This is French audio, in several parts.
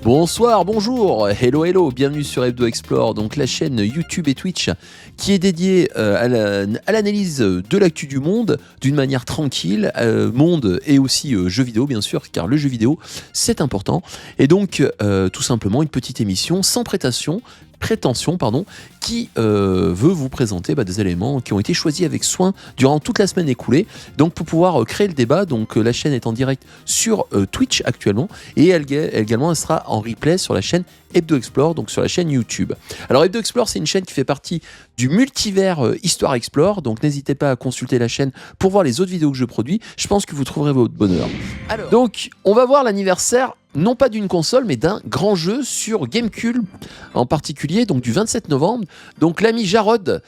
Bonsoir, bonjour, hello, hello, bienvenue sur Hebdo Explore, donc la chaîne YouTube et Twitch qui est dédiée à l'analyse de l'actu du monde d'une manière tranquille, monde et aussi jeux vidéo bien sûr, car le jeu vidéo c'est important, et donc tout simplement une petite émission sans prétention, qui veut vous présenter des éléments qui ont été choisis avec soin durant toute la semaine écoulée. Donc pour pouvoir créer le débat, donc la chaîne est en direct sur Twitch actuellement, et également elle sera en replay sur la chaîne Hebdo Explore, donc sur la chaîne YouTube. Alors Hebdo Explore, c'est une chaîne qui fait partie du multivers Histoire Explore, donc n'hésitez pas à consulter la chaîne pour voir les autres vidéos que je produis. Je pense que vous trouverez votre bonheur. Alors, donc on va voir l'anniversaire non pas d'une console, mais d'un grand jeu sur Gamecube en particulier, donc du 27 novembre. Donc l'ami Jarod,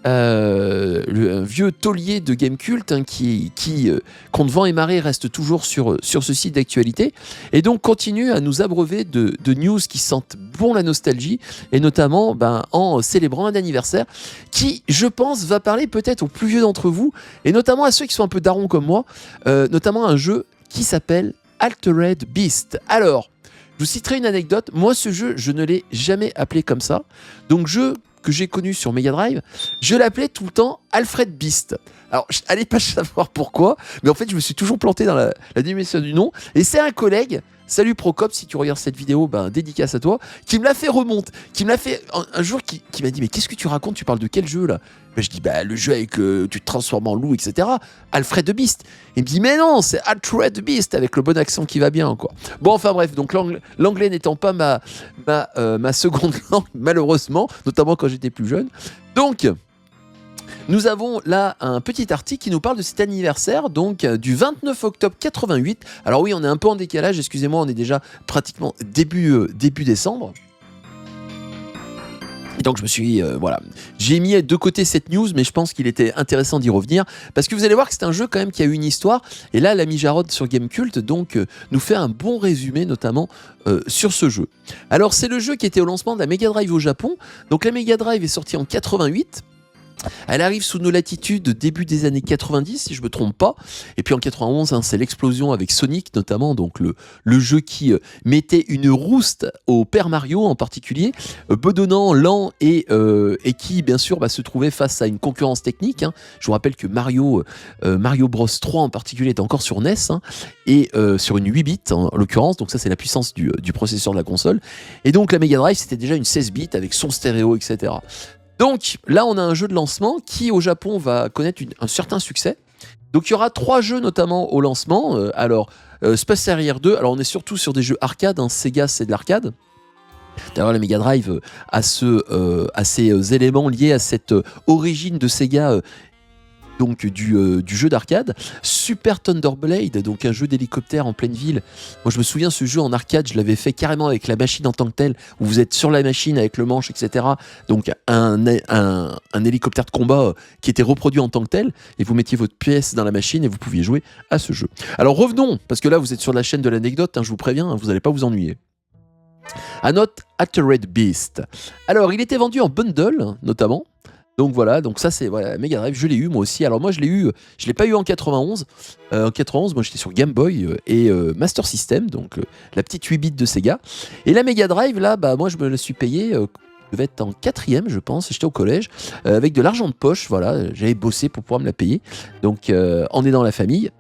le vieux taulier de Gamecult, qui compte vent et marée, reste toujours sur ce site d'actualité, et donc continue à nous abreuver de news qui sentent bon la nostalgie, et notamment en célébrant un anniversaire qui, je pense, va parler peut-être aux plus vieux d'entre vous, et notamment à ceux qui sont un peu darons comme moi, notamment un jeu qui s'appelle Altered Beast. Alors, je vous citerai une anecdote. Moi, ce jeu, je ne l'ai jamais appelé comme ça. Donc, jeu que j'ai connu sur Mega Drive, je l'appelais tout le temps Alfred Beast. Alors, allez pas savoir pourquoi, mais en fait, je me suis toujours planté dans la définition du nom. Et c'est un collègue, salut Procop, si tu regardes cette vidéo, dédicace à toi, qui me l'a fait remonter, qui me l'a fait un jour, qui m'a dit, mais qu'est-ce que tu racontes, tu parles de quel jeu là? Je dis, le jeu avec tu te transformes en loup, etc. Alfred the Beast. Il me dit, mais non, c'est Altered Beast, avec le bon accent qui va bien, quoi. Bon, enfin bref, donc l'anglais n'étant pas ma seconde langue, malheureusement, notamment quand j'étais plus jeune. Donc, nous avons là un petit article qui nous parle de cet anniversaire, donc du 29 octobre 88. Alors oui, on est un peu en décalage, excusez-moi, on est déjà pratiquement début décembre. Et donc je me suis j'ai mis de côté cette news, mais je pense qu'il était intéressant d'y revenir, parce que vous allez voir que c'est un jeu quand même qui a eu une histoire, et là l'ami Jarod sur Gamecult nous fait un bon résumé notamment sur ce jeu. Alors c'est le jeu qui était au lancement de la Mega Drive au Japon. Donc la Mega Drive est sortie en 88. Elle arrive sous nos latitudes début des années 90, si je me trompe pas. Et puis en 91, c'est l'explosion avec Sonic, notamment, donc le jeu qui mettait une rouste au père Mario en particulier, bedonnant, lent et qui, bien sûr, se trouvait face à une concurrence technique. Je vous rappelle que Mario Bros 3 en particulier est encore sur NES, et sur une 8 bits en l'occurrence, donc ça c'est la puissance du processeur de la console. Et donc la Mega Drive, c'était déjà une 16 bits avec son stéréo, etc. Donc là, on a un jeu de lancement qui, au Japon, va connaître un certain succès. Donc il y aura 3 jeux notamment au lancement. Space Harrier 2, alors on est surtout sur des jeux arcade, Sega c'est de l'arcade. D'ailleurs la Mega Drive a ces éléments liés à cette origine de Sega, donc du jeu d'arcade. Super Thunder Blade, donc un jeu d'hélicoptère en pleine ville. Moi je me souviens, ce jeu en arcade, je l'avais fait carrément avec la machine en tant que telle, où vous êtes sur la machine avec le manche, etc. Donc un hélicoptère de combat qui était reproduit en tant que tel, et vous mettiez votre pièce dans la machine et vous pouviez jouer à ce jeu. Alors revenons, parce que là vous êtes sur la chaîne de l'anecdote, je vous préviens, vous n'allez pas vous ennuyer. À notre Altered Beast. Alors il était vendu en bundle notamment. Donc voilà, donc ça c'est Mega Drive, je l'ai eu moi aussi. Alors moi je l'ai pas eu en 91. En 91, moi j'étais sur Game Boy et Master System, donc la petite 8 bits de Sega. Et la Mega Drive là, moi je me la suis payée, je devais être en 4e je pense, j'étais au collège, avec de l'argent de poche, j'avais bossé pour pouvoir me la payer. Donc on est dans la famille.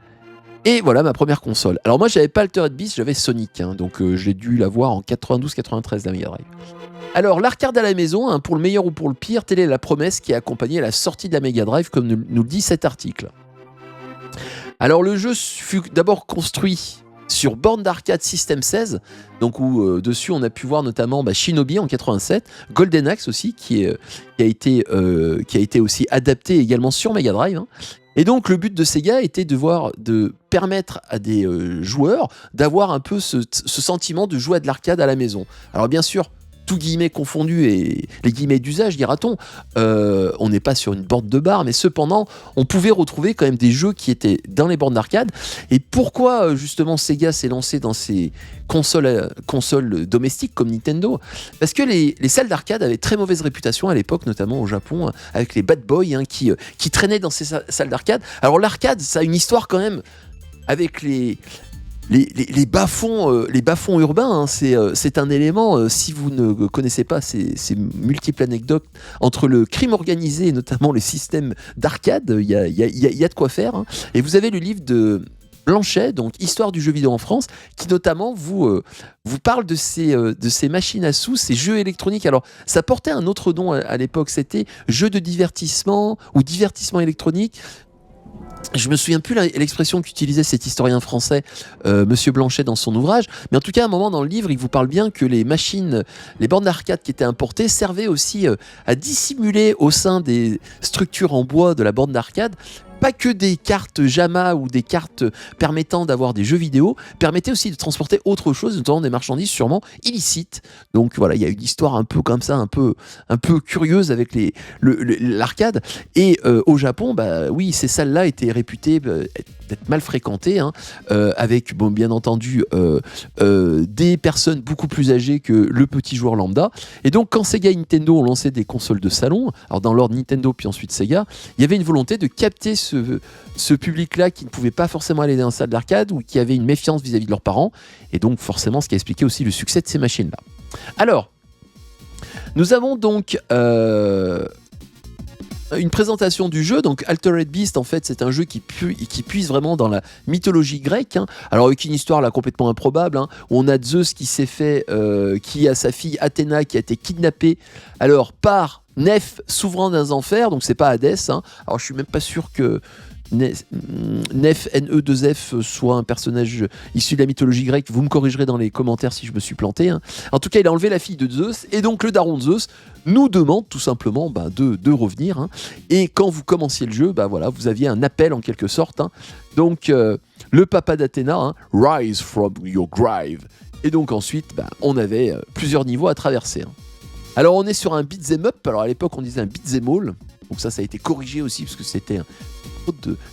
Et voilà ma première console. Alors moi j'avais pas Altered Beast, j'avais Sonic, donc j'ai dû l'avoir en 92-93 la Mega Drive. Alors l'arcade à la maison, pour le meilleur ou pour le pire, telle est la promesse qui a accompagné la sortie de la Mega Drive, comme nous le dit cet article. Alors le jeu fut d'abord construit sur borne d'arcade System 16, donc où dessus on a pu voir notamment Shinobi en 87, Golden Axe aussi qui a été aussi adapté également sur Mega Drive. Et donc le but de Sega était de permettre à des joueurs d'avoir un peu ce sentiment de jouer à de l'arcade à la maison. Alors bien sûr, tout guillemets confondus et les guillemets d'usage, dira-t-on, on n'est pas sur une borne de bar, mais cependant, on pouvait retrouver quand même des jeux qui étaient dans les bornes d'arcade. Et pourquoi justement Sega s'est lancé dans ces consoles domestiques comme Nintendo? Parce que les salles d'arcade avaient très mauvaise réputation à l'époque, notamment au Japon, avec les bad boys qui traînaient dans ces salles d'arcade. Alors l'arcade, ça a une histoire quand même avec les bas-fonds urbains, hein, c'est un élément, si vous ne connaissez pas ces multiples anecdotes entre le crime organisé et notamment les systèmes d'arcade, il y a de quoi faire. Hein. Et vous avez le livre de Blanchet, donc Histoire du jeu vidéo en France, qui notamment vous parle de ces machines à sous, ces jeux électroniques. Alors, ça portait un autre nom à l'époque, c'était jeu de divertissement ou divertissement électronique. Je me souviens plus l'expression qu'utilisait cet historien français, Monsieur Blanchet, dans son ouvrage, mais en tout cas, à un moment dans le livre, il vous parle bien que les machines, les bornes d'arcade qui étaient importées servaient aussi à dissimuler au sein des structures en bois de la borne d'arcade pas que des cartes JAMA ou des cartes permettant d'avoir des jeux vidéo, permettaient aussi de transporter autre chose, notamment des marchandises sûrement illicites. Donc voilà, il y a une histoire un peu comme ça, un peu curieuse avec l'arcade. Et au Japon, bah oui, ces salles-là étaient réputées d'être mal fréquentées, hein, avec bon, bien entendu des personnes beaucoup plus âgées que le petit joueur lambda. Et donc quand Sega et Nintendo ont lancé des consoles de salon, alors dans l'ordre Nintendo puis ensuite Sega, il y avait une volonté de capter ce public-là qui ne pouvait pas forcément aller dans une salle d'arcade ou qui avait une méfiance vis-à-vis de leurs parents, et donc forcément ce qui a expliqué aussi le succès de ces machines-là. Alors, nous avons donc une présentation du jeu. Donc Altered Beast, en fait, c'est un jeu qui puise vraiment dans la mythologie grecque, hein. Alors avec une histoire là complètement improbable, hein, où on a Zeus qui s'est fait, qui a sa fille Athéna qui a été kidnappée alors par Neph, souverain des enfers, donc c'est pas Hadès, hein. Alors je suis même pas sûr que Neph, NE2F, soit un personnage issu de la mythologie grecque. Vous me corrigerez dans les commentaires si je me suis planté, hein. En tout cas, il a enlevé la fille de Zeus, et donc le daron de Zeus nous demande tout simplement de revenir, hein. Et quand vous commenciez le jeu, voilà, vous aviez un appel en quelque sorte, hein. Donc le papa d'Athéna, hein, rise from your grave. Et donc ensuite, on avait plusieurs niveaux à traverser, hein. Alors on est sur un beat'em up, alors à l'époque on disait un beat'em all, donc ça a été corrigé aussi parce que c'était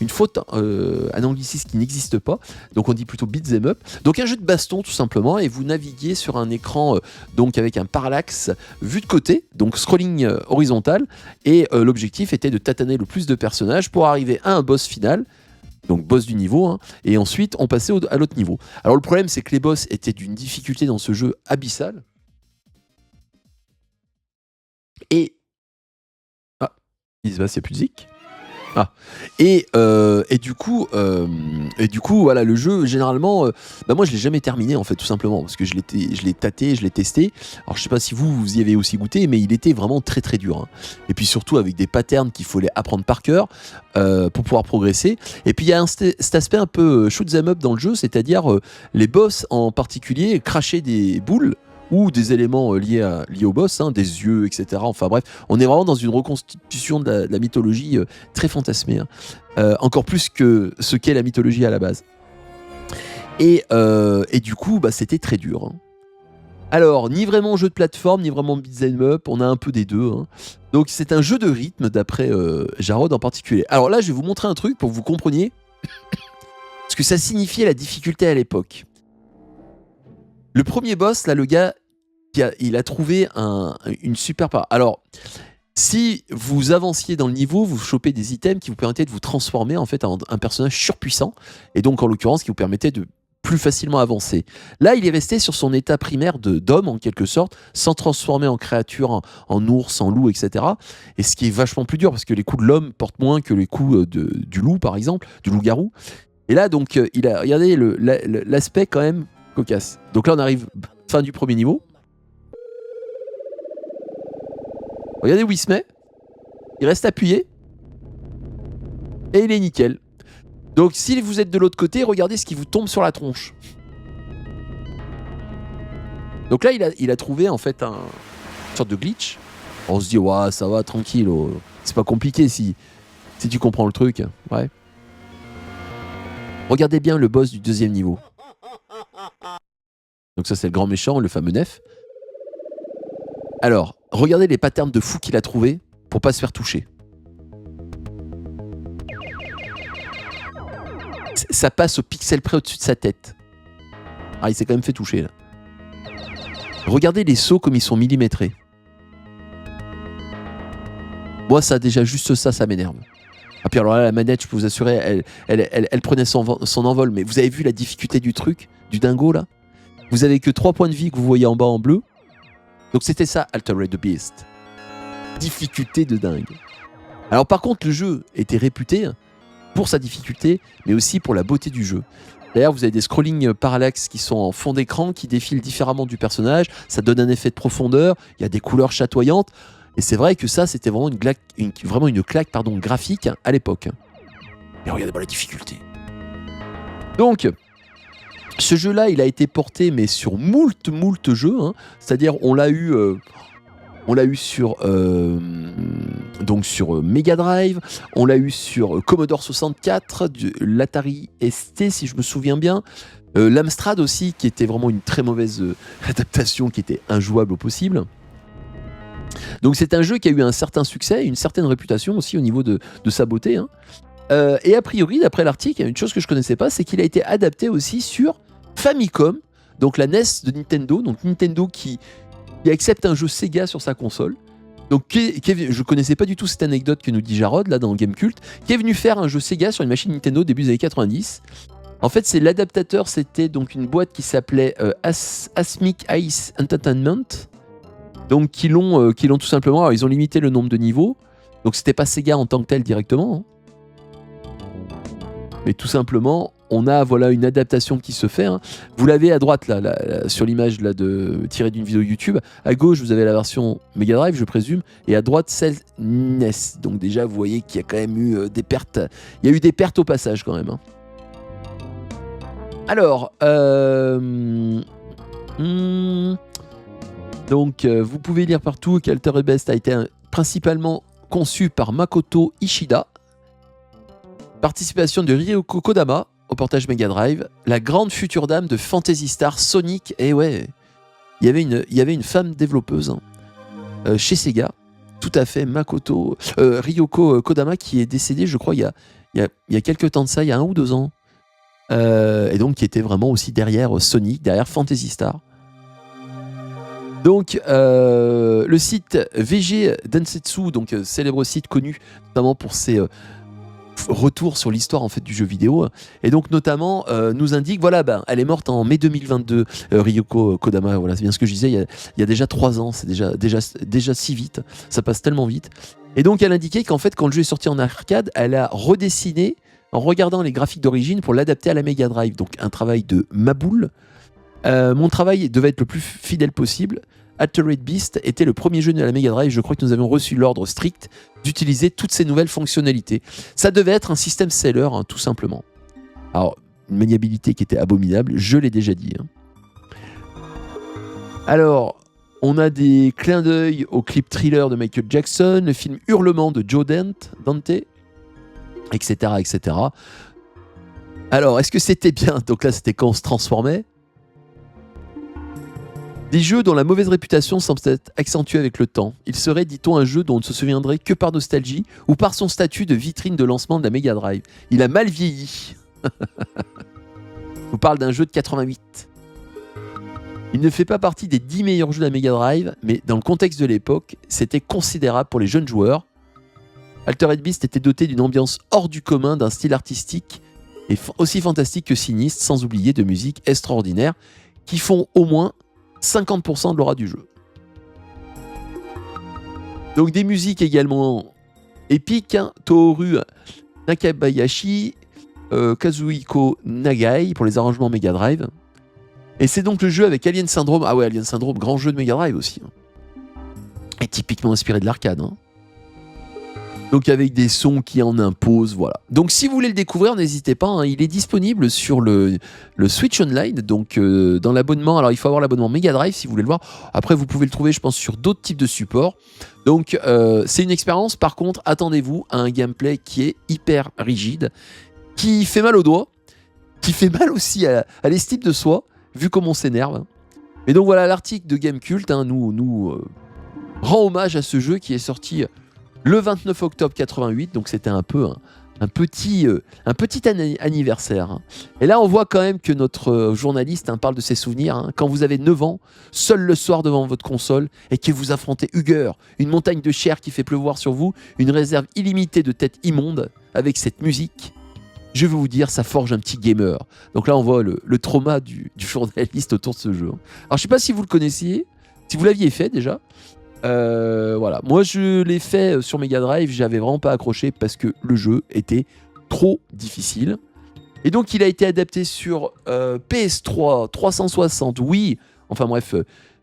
une faute, un anglicisme qui n'existe pas, donc on dit plutôt beat'em up. Donc un jeu de baston tout simplement, et vous naviguiez sur un écran donc avec un parallaxe vu de côté, donc scrolling horizontal, et l'objectif était de tataner le plus de personnages pour arriver à un boss final, donc boss du niveau, hein, et ensuite on passait à l'autre niveau. Alors le problème c'est que les boss étaient d'une difficulté dans ce jeu abyssale, et il se passe, il n'y a plus de zik. Et du coup, voilà, le jeu, généralement, moi je l'ai jamais terminé en fait, tout simplement, parce que je l'ai tâté, je l'ai testé. Alors je sais pas si vous y avez aussi goûté, mais il était vraiment très très dur, hein. Et puis surtout avec des patterns qu'il fallait apprendre par cœur pour pouvoir progresser. Et puis il y a cet aspect un peu shoot 'em up dans le jeu, c'est-à-dire les boss en particulier crachaient des boules ou des éléments liés au boss, hein, des yeux, etc. Enfin bref, on est vraiment dans une reconstitution de la mythologie très fantasmée, hein. Encore plus que ce qu'est la mythologie à la base. Et du coup, c'était très dur, hein. Alors, ni vraiment jeu de plateforme, ni vraiment beat'em up, on a un peu des deux, hein. Donc c'est un jeu de rythme, d'après Jarod en particulier. Alors là, je vais vous montrer un truc pour que vous compreniez ce que ça signifiait la difficulté à l'époque. Le premier boss, là, le gars, il a trouvé une super part. Alors, si vous avanciez dans le niveau, vous chopez des items qui vous permettaient de vous transformer en fait en un personnage surpuissant, et donc en l'occurrence qui vous permettait de plus facilement avancer. Là, il est resté sur son état primaire d'homme en quelque sorte, sans transformer en créature, en ours, en loup, etc. Et ce qui est vachement plus dur parce que les coups de l'homme portent moins que les coups du loup, par exemple, du loup-garou. Et là, donc, regardez l'aspect quand même cocasse. Donc là, on arrive fin du premier niveau. Regardez où il se met. Il reste appuyé. Et il est nickel. Donc si vous êtes de l'autre côté, regardez ce qui vous tombe sur la tronche. Donc là, il a trouvé en fait une sorte de glitch. On se dit, ouais, ça va, tranquille. Oh. C'est pas compliqué si tu comprends le truc. Ouais. Regardez bien le boss du deuxième niveau. Donc ça, c'est le grand méchant, le fameux Neph. Alors, regardez les patterns de fou qu'il a trouvé pour pas se faire toucher. Ça passe au pixel près au-dessus de sa tête. Ah, il s'est quand même fait toucher, là. Regardez les sauts comme ils sont millimétrés. Moi, ça, déjà, juste ça m'énerve. Ah, puis alors là, la manette, je peux vous assurer, elle prenait son envol. Mais vous avez vu la difficulté du truc, du dingo là? Vous avez que 3 points de vie que vous voyez en bas en bleu. Donc c'était ça, Altered Beast. Difficulté de dingue. Alors par contre, le jeu était réputé pour sa difficulté, mais aussi pour la beauté du jeu. D'ailleurs, vous avez des scrollings parallaxes qui sont en fond d'écran, qui défilent différemment du personnage. Ça donne un effet de profondeur. Il y a des couleurs chatoyantes. Et c'est vrai que ça, c'était vraiment une claque graphique à l'époque. Et regardez pas la difficulté. Donc, ce jeu-là, il a été porté mais sur moult jeux. Hein. C'est-à-dire, on l'a eu sur Mega Drive, on l'a eu sur Commodore 64, l'Atari ST si je me souviens bien, l'Amstrad aussi qui était vraiment une très mauvaise adaptation, qui était injouable au possible. Donc c'est un jeu qui a eu un certain succès, une certaine réputation aussi au niveau de sa beauté. Hein. Et a priori, d'après l'article, il y a une chose que je connaissais pas, c'est qu'il a été adapté aussi sur Famicom, donc la NES de Nintendo, donc Nintendo qui accepte un jeu Sega sur sa console. Donc, je connaissais pas du tout cette anecdote que nous dit Jarod là dans Gamecult, qui est venu faire un jeu Sega sur une machine Nintendo début des années 90. En fait, c'est l'adaptateur, c'était donc une boîte qui s'appelait Asmic Ice Entertainment. Donc, qui l'ont tout simplement. Alors, ils ont limité le nombre de niveaux. Donc, c'était pas Sega en tant que tel directement. Hein. Mais tout simplement, on a une adaptation qui se fait. Hein. Vous l'avez à droite là, sur l'image là tirée d'une vidéo YouTube. À gauche, vous avez la version Mega Drive, je présume, et à droite celle NES. Donc déjà, vous voyez qu'il y a quand même eu des pertes. Il y a eu des pertes au passage quand même. Hein. Alors, donc vous pouvez lire partout qu'Altered Beast a été principalement conçu par Makoto Ishida. Participation de Ryoko Kodama au portage Mega Drive, la grande future dame de Phantasy Star, Sonic, et ouais, il y avait une femme développeuse chez Sega, tout à fait, Ryoko Kodama, qui est décédée, je crois, il y a quelques temps de ça, il y a 1 ou 2 ans, et donc qui était vraiment aussi derrière Sonic, derrière Phantasy Star. Donc, le site VG Densetsu, donc célèbre site connu notamment pour ses retour sur l'histoire en fait du jeu vidéo, et donc notamment nous indique elle est morte en mai 2022, Ryoko Kodama, voilà, c'est bien ce que je disais, il y a déjà 3 ans, c'est déjà si vite, ça passe tellement vite. Et donc elle indiquait qu'en fait quand le jeu est sorti en arcade, elle a redessiné en regardant les graphiques d'origine pour l'adapter à la Mega Drive, donc un travail de maboule. Mon travail devait être le plus fidèle possible. Altered Beast était le premier jeu de la Mega Drive, je crois que nous avions reçu l'ordre strict d'utiliser toutes ces nouvelles fonctionnalités. Ça devait être un système seller, hein, tout simplement. Alors, une maniabilité qui était abominable, je l'ai déjà dit. Hein. Alors, on a des clins d'œil au clip Thriller de Michael Jackson, le film Hurlement de Joe Dante, etc., etc. Alors, est-ce que c'était bien? Donc là, c'était quand on se transformait. Des jeux dont la mauvaise réputation semble être accentuée avec le temps. Il serait, dit-on, un jeu dont on ne se souviendrait que par nostalgie ou par son statut de vitrine de lancement de la Mega Drive. Il a mal vieilli. On parle d'un jeu de 88. Il ne fait pas partie des 10 meilleurs jeux de la Mega Drive, mais dans le contexte de l'époque, c'était considérable pour les jeunes joueurs. Altered Beast était doté d'une ambiance hors du commun, d'un style artistique et aussi fantastique que sinistre, sans oublier de musique extraordinaire qui font au moins 50% de l'aura du jeu. Donc des musiques également épiques, hein. Tohoru Nakabayashi, Kazuhiko Nagai pour les arrangements Mega Drive. Et c'est donc le jeu avec Alien Syndrome. Ah ouais, Alien Syndrome, grand jeu de Mega Drive aussi. Hein. Et typiquement inspiré de l'arcade. Hein. Donc avec des sons qui en imposent, voilà. Donc si vous voulez le découvrir, n'hésitez pas, hein, il est disponible sur le Switch Online, donc dans l'abonnement. Alors il faut avoir l'abonnement Mega Drive si vous voulez le voir. Après vous pouvez le trouver, je pense, sur d'autres types de supports. Donc c'est une expérience, par contre, attendez-vous à un gameplay qui est hyper rigide, qui fait mal aux doigts, qui fait mal aussi à l'estime de soi, vu comme on s'énerve. Mais donc voilà, l'article de Gamecult nous rend hommage à ce jeu qui est sorti le 29 octobre 88, donc c'était un peu un petit anniversaire. Hein. Et là, on voit quand même que notre journaliste parle de ses souvenirs. Hein. Quand vous avez 9 ans, seul le soir devant votre console, et que vous affrontez Huger, une montagne de chair qui fait pleuvoir sur vous, une réserve illimitée de têtes immondes, avec cette musique, je vais vous dire, ça forge un petit gamer. Donc là, on voit le trauma du journaliste autour de ce jeu. Alors, je ne sais pas si vous le connaissiez, si vous l'aviez fait déjà. Voilà, moi je l'ai fait sur Mega Drive, j'avais vraiment pas accroché parce que le jeu était trop difficile. Et donc il a été adapté sur PS3, 360, Wii, enfin bref,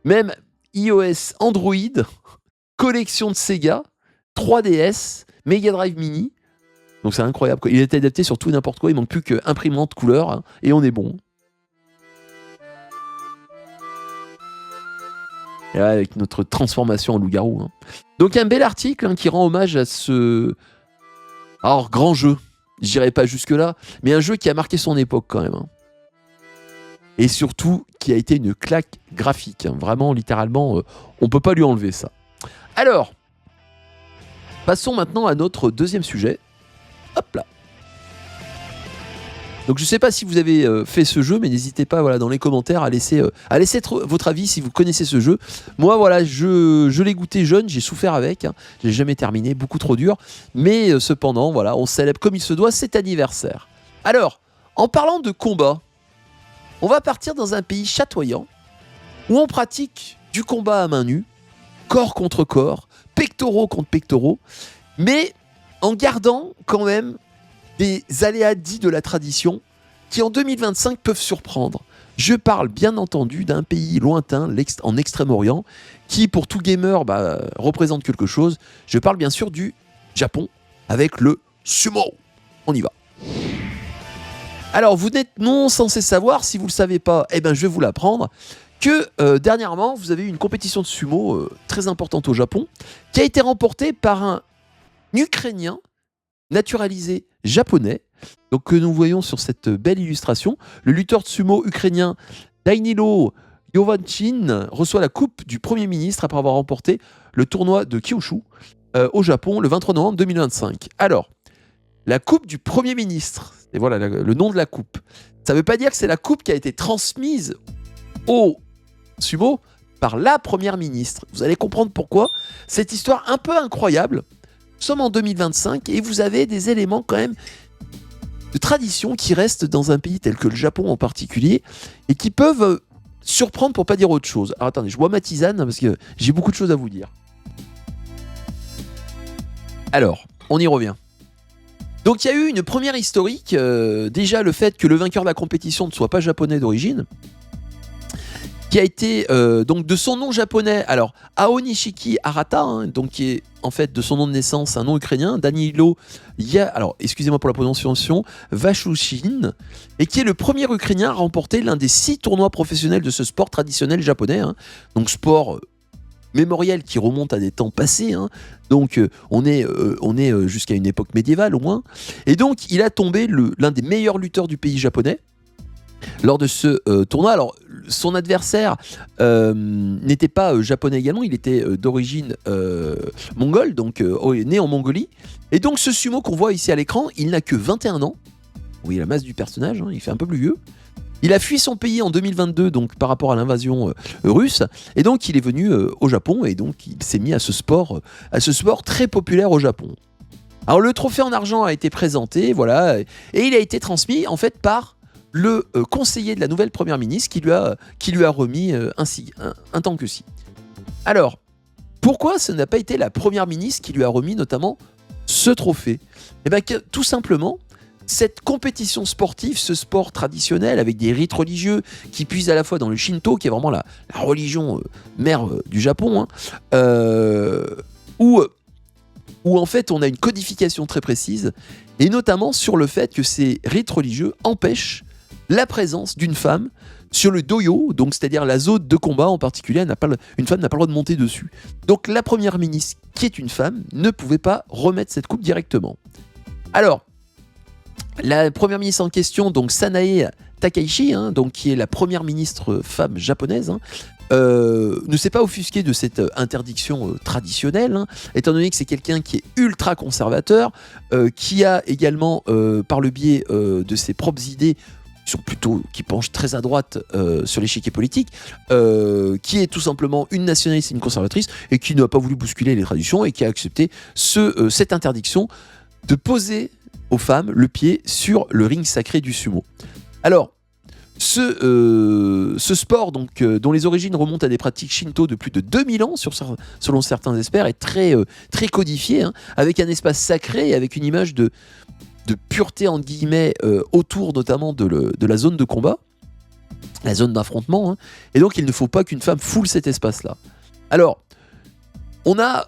même iOS, Android, collection de Sega, 3DS, Mega Drive Mini. Donc c'est incroyable, quoi. Il a été adapté sur tout et n'importe quoi, il manque plus qu'imprimante couleur hein, et on est bon. Et là, avec notre transformation en loup-garou. Hein. Donc un bel article qui rend hommage à ce grand jeu. Je dirais pas jusque-là, mais un jeu qui a marqué son époque quand même. Hein. Et surtout, qui a été une claque graphique. Hein. Vraiment, littéralement, on peut pas lui enlever ça. Alors, passons maintenant à notre deuxième sujet. Hop là. Donc je ne sais pas si vous avez fait ce jeu, mais n'hésitez pas dans les commentaires à laisser votre avis si vous connaissez ce jeu. Moi voilà, je l'ai goûté jeune, j'ai souffert avec, hein, je l'ai jamais terminé, beaucoup trop dur. Mais cependant, voilà, on célèbre comme il se doit cet anniversaire. Alors, en parlant de combat, on va partir dans un pays chatoyant où on pratique du combat à main nue, corps contre corps, pectoraux contre pectoraux, mais en gardant quand même des aléas dits de la tradition qui en 2025 peuvent surprendre. Je parle bien entendu d'un pays lointain, en Extrême-Orient, qui pour tout gamer représente quelque chose. Je parle bien sûr du Japon, avec le sumo. On y va. Alors vous n'êtes non censé savoir, si vous ne le savez pas, je vais vous l'apprendre, que dernièrement vous avez eu une compétition de sumo très importante au Japon, qui a été remportée par un Ukrainien naturalisé japonais, donc que nous voyons sur cette belle illustration. Le lutteur de sumo ukrainien Danilo Yovanchin reçoit la coupe du Premier ministre après avoir remporté le tournoi de Kyushu au Japon le 23 novembre 2025. Alors, la coupe du Premier ministre, et voilà le nom de la coupe, ça ne veut pas dire que c'est la coupe qui a été transmise au sumo par la Première ministre. Vous allez comprendre pourquoi. Cette histoire un peu incroyable. Nous sommes en 2025 et vous avez des éléments quand même de tradition qui restent dans un pays tel que le Japon en particulier et qui peuvent surprendre pour pas dire autre chose. Alors attendez, je bois ma tisane parce que j'ai beaucoup de choses à vous dire. Alors, on y revient. Donc il y a eu une première historique, déjà le fait que le vainqueur de la compétition ne soit pas japonais d'origine, qui a été donc de son nom japonais, alors Aonishiki Arata, hein, donc qui est en fait de son nom de naissance un nom ukrainien, Danilo alors excusez-moi pour la prononciation, Vachushin, et qui est le premier Ukrainien à remporter l'un des 6 tournois professionnels de ce sport traditionnel japonais, hein, donc sport mémoriel qui remonte à des temps passés, hein, donc on est jusqu'à une époque médiévale au moins, et donc il a tombé l'un des meilleurs lutteurs du pays japonais lors de ce tournoi. Alors son adversaire n'était pas japonais également, il était d'origine mongole, donc né en Mongolie. Et donc ce sumo qu'on voit ici à l'écran, il n'a que 21 ans. Oui, la masse du personnage, hein, il fait un peu plus vieux. Il a fui son pays en 2022 donc, par rapport à l'invasion russe. Et donc il est venu au Japon et donc il s'est mis à ce sport très populaire au Japon. Alors le trophée en argent a été présenté, voilà, et il a été transmis en fait par le conseiller de la nouvelle première ministre qui lui a remis un temps que si. Alors, pourquoi ce n'a pas été la première ministre qui lui a remis notamment ce trophée ? Eh bien, tout simplement, cette compétition sportive, ce sport traditionnel avec des rites religieux qui puisent à la fois dans le Shinto, qui est vraiment la religion mère du Japon, hein, où en fait on a une codification très précise, et notamment sur le fait que ces rites religieux empêchent la présence d'une femme sur le doyo, donc c'est-à-dire la zone de combat en particulier, une femme n'a pas le droit de monter dessus. Donc la première ministre, qui est une femme, ne pouvait pas remettre cette coupe directement. Alors, la première ministre en question, donc Sanae Takaichi, hein, donc, qui est la première ministre femme japonaise, hein, ne s'est pas offusqué de cette interdiction traditionnelle, hein, étant donné que c'est quelqu'un qui est ultra conservateur, qui a également, par le biais de ses propres idées, qui penchent très à droite sur l'échiquier politique, qui est tout simplement une nationaliste et une conservatrice, et qui n'a pas voulu bousculer les traditions, et qui a accepté cette interdiction de poser aux femmes le pied sur le ring sacré du sumo. Alors, ce sport, donc, dont les origines remontent à des pratiques shinto de plus de 2000 ans, selon certains experts, est très codifié, hein, avec un espace sacré et avec une image de pureté, entre guillemets, autour notamment de la zone de combat, la zone d'affrontement, hein, et donc il ne faut pas qu'une femme foule cet espace-là. Alors, on a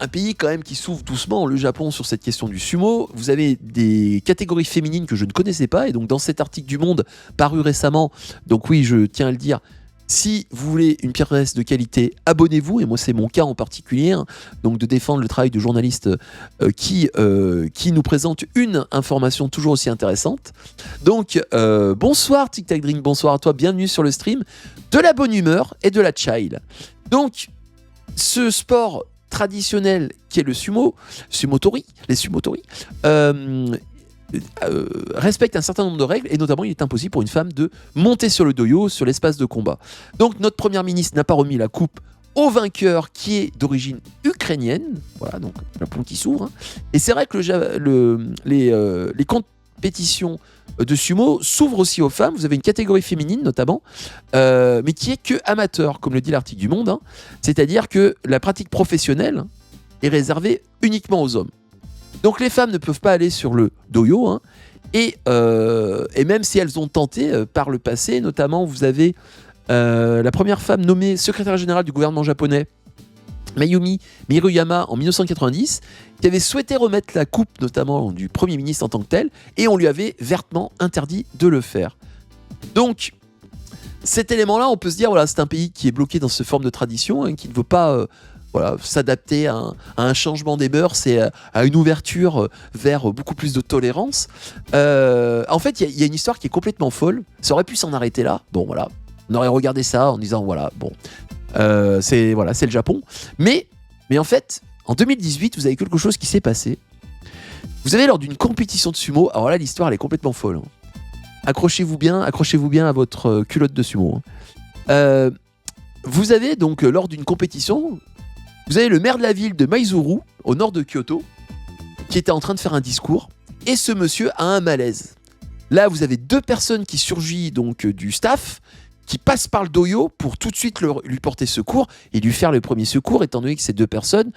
un pays quand même qui s'ouvre doucement, le Japon, sur cette question du sumo. Vous avez des catégories féminines que je ne connaissais pas, et donc dans cet article du Monde paru récemment, donc oui, je tiens à le dire, si vous voulez une presse de qualité, abonnez-vous, et moi c'est mon cas en particulier, hein, donc de défendre le travail de journalistes qui nous présente une information toujours aussi intéressante. Donc bonsoir Tic Tac Drink, bonsoir à toi, bienvenue sur le stream, de la bonne humeur et de la chill. Donc ce sport traditionnel qui est le les sumotori, respecte un certain nombre de règles, et notamment il est impossible pour une femme de monter sur le doyo, sur l'espace de combat. Donc notre première ministre n'a pas remis la coupe au vainqueur qui est d'origine ukrainienne, voilà, donc le Japon qui s'ouvre, hein. Et c'est vrai que les compétitions de sumo s'ouvrent aussi aux femmes. Vous avez une catégorie féminine notamment, mais qui est que amateur, comme le dit l'article du Monde, hein. C'est-à-dire que la pratique professionnelle est réservée uniquement aux hommes. Donc les femmes ne peuvent pas aller sur le doyo, hein, et même si elles ont tenté par le passé, notamment vous avez la première femme nommée secrétaire générale du gouvernement japonais, Mayumi Miruyama, en 1990, qui avait souhaité remettre la coupe notamment du Premier ministre en tant que tel, et on lui avait vertement interdit de le faire. Donc cet élément-là, on peut se dire, voilà, c'est un pays qui est bloqué dans cette forme de tradition, hein, qui ne veut pas s'adapter à un changement des mœurs et à une ouverture vers beaucoup plus de tolérance. En fait, il y a une histoire qui est complètement folle. Ça aurait pu s'en arrêter là. Bon, voilà. On aurait regardé ça en disant, voilà, bon, c'est le Japon. Mais en fait, en 2018, vous avez quelque chose qui s'est passé. Vous avez, lors d'une compétition de sumo, alors là, l'histoire, elle est complètement folle, hein. Accrochez-vous bien à votre culotte de sumo, hein. Vous avez donc, lors d'une compétition, vous avez le maire de la ville de Maizuru, au nord de Kyoto, qui était en train de faire un discours, et ce monsieur a un malaise. Là, vous avez deux personnes qui surgissent donc du staff, qui passent par le doyo pour tout de suite lui porter secours et lui faire le premier secours, étant donné que ces deux personnes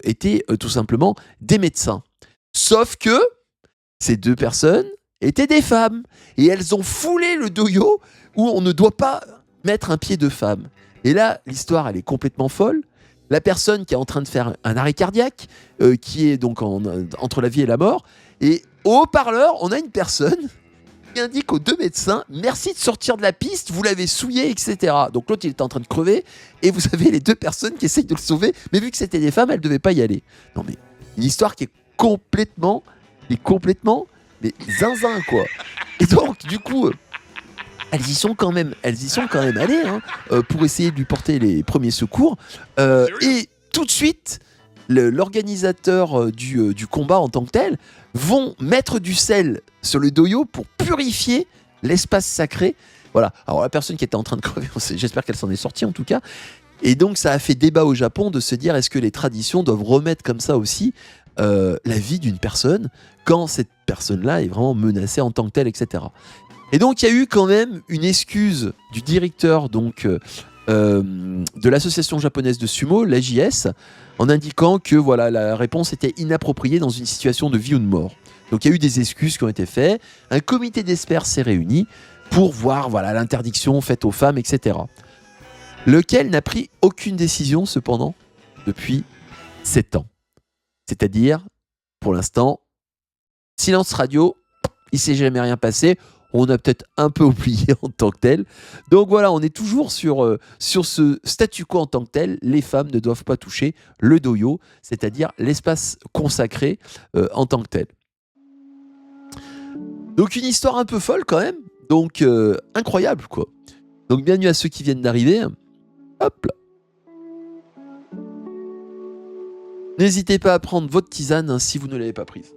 étaient tout simplement des médecins. Sauf que ces deux personnes étaient des femmes, et elles ont foulé le doyo où on ne doit pas mettre un pied de femme. Et là, l'histoire, elle est complètement folle. La personne qui est en train de faire un arrêt cardiaque, qui est donc entre la vie et la mort, et au haut-parleur, on a une personne qui indique aux deux médecins, merci de sortir de la piste, vous l'avez souillé, etc. Donc l'autre, il était en train de crever, et vous avez les deux personnes qui essayent de le sauver, mais vu que c'était des femmes, elles ne devaient pas y aller. Non mais, une histoire qui est complètement, mais zinzin, quoi. Et donc, du coup, elles y sont quand même allées, hein, pour essayer de lui porter les premiers secours. Et tout de suite, l'organisateur du combat en tant que tel vont mettre du sel sur le doyo pour purifier l'espace sacré. Voilà. Alors la personne qui était en train de crever, j'espère qu'elle s'en est sortie en tout cas. Et donc ça a fait débat au Japon de se dire, est-ce que les traditions doivent remettre comme ça aussi la vie d'une personne quand cette personne-là est vraiment menacée en tant que telle, etc. Et donc il y a eu quand même une excuse du directeur donc de l'association japonaise de sumo, l'AJS, en indiquant que voilà, la réponse était inappropriée dans une situation de vie ou de mort. Donc il y a eu des excuses qui ont été faites, un comité d'experts s'est réuni pour voir voilà, l'interdiction faite aux femmes, etc. Lequel n'a pris aucune décision cependant depuis 7 ans. C'est-à-dire, pour l'instant, silence radio, il ne s'est jamais rien passé. On a peut-être un peu oublié en tant que tel. Donc voilà, on est toujours sur ce statu quo en tant que tel. Les femmes ne doivent pas toucher le doyo, c'est-à-dire l'espace consacré en tant que tel. Donc une histoire un peu folle quand même, donc incroyable quoi. Donc bienvenue à ceux qui viennent d'arriver. Hop là. N'hésitez pas à prendre votre tisane hein, si vous ne l'avez pas prise.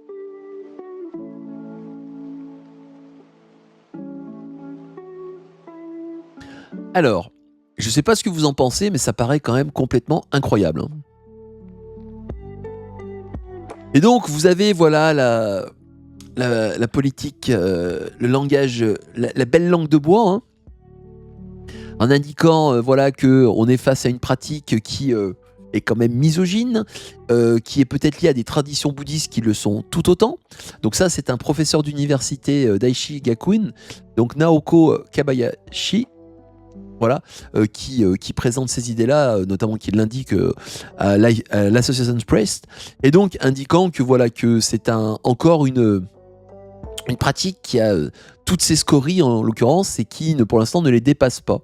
Alors, je sais pas ce que vous en pensez, mais ça paraît quand même complètement incroyable. Hein. Et donc, vous avez, voilà, la politique, le langage, la belle langue de bois, hein, en indiquant, voilà, qu'on est face à une pratique qui est quand même misogyne, qui est peut-être liée à des traditions bouddhistes qui le sont tout autant. Donc ça, c'est un professeur d'université Daishi Gakuin, donc Naoko Kabayashi, voilà, qui présente ces idées-là, notamment qui l'indique à l'Association Press, et donc indiquant que voilà que c'est encore une pratique qui a toutes ses scories en l'occurrence et qui pour l'instant ne les dépasse pas.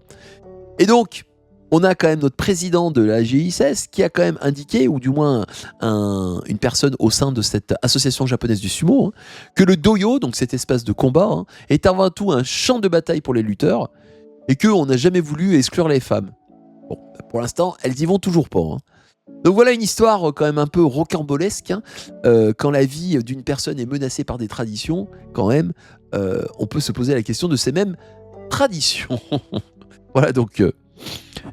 Et donc on a quand même notre président de la GISS qui a quand même indiqué, ou du moins une personne au sein de cette association japonaise du sumo, hein, que le doyo, donc cet espace de combat, hein, est avant tout un champ de bataille pour les lutteurs, et qu'on n'a jamais voulu exclure les femmes. Bon, pour l'instant, elles y vont toujours pas. Hein. Donc voilà une histoire quand même un peu rocambolesque. Hein. Quand la vie d'une personne est menacée par des traditions, quand même, on peut se poser la question de ces mêmes traditions. Voilà, donc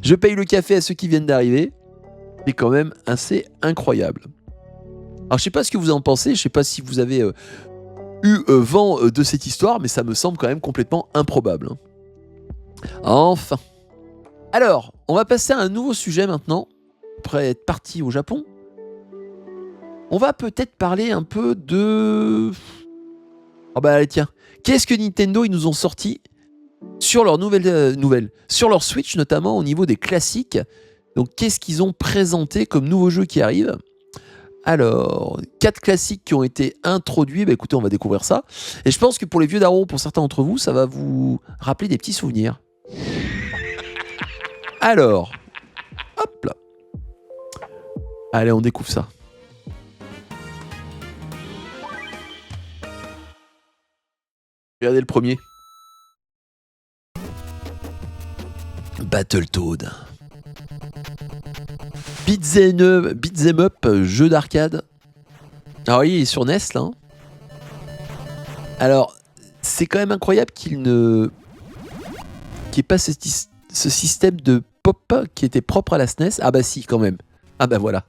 je paye le café à ceux qui viennent d'arriver. C'est quand même assez incroyable. Alors je sais pas ce que vous en pensez, je sais pas si vous avez eu vent de cette histoire, mais ça me semble quand même complètement improbable. Hein. Enfin. Alors, on va passer à un nouveau sujet maintenant. Après être parti au Japon, on va peut-être parler un peu de... Oh bah allez, tiens, qu'est-ce que Nintendo ils nous ont sorti sur leur nouvelle, sur leur Switch notamment au niveau des classiques. Donc qu'est-ce qu'ils ont présenté comme nouveaux jeux qui arrivent? Alors, 4 classiques qui ont été introduits, bah écoutez, on va découvrir ça. Et je pense que pour les vieux darons, pour certains d'entre vous, ça va vous rappeler des petits souvenirs. Alors, hop là. Allez, on découvre ça. Regardez le premier. Battletoad. Beat'em up, jeu d'arcade. Alors il est sur NES là. Hein. Alors, c'est quand même incroyable qu'il n'ait pas ce système de pop qui était propre à la SNES. Ah bah si, quand même. Ah bah voilà.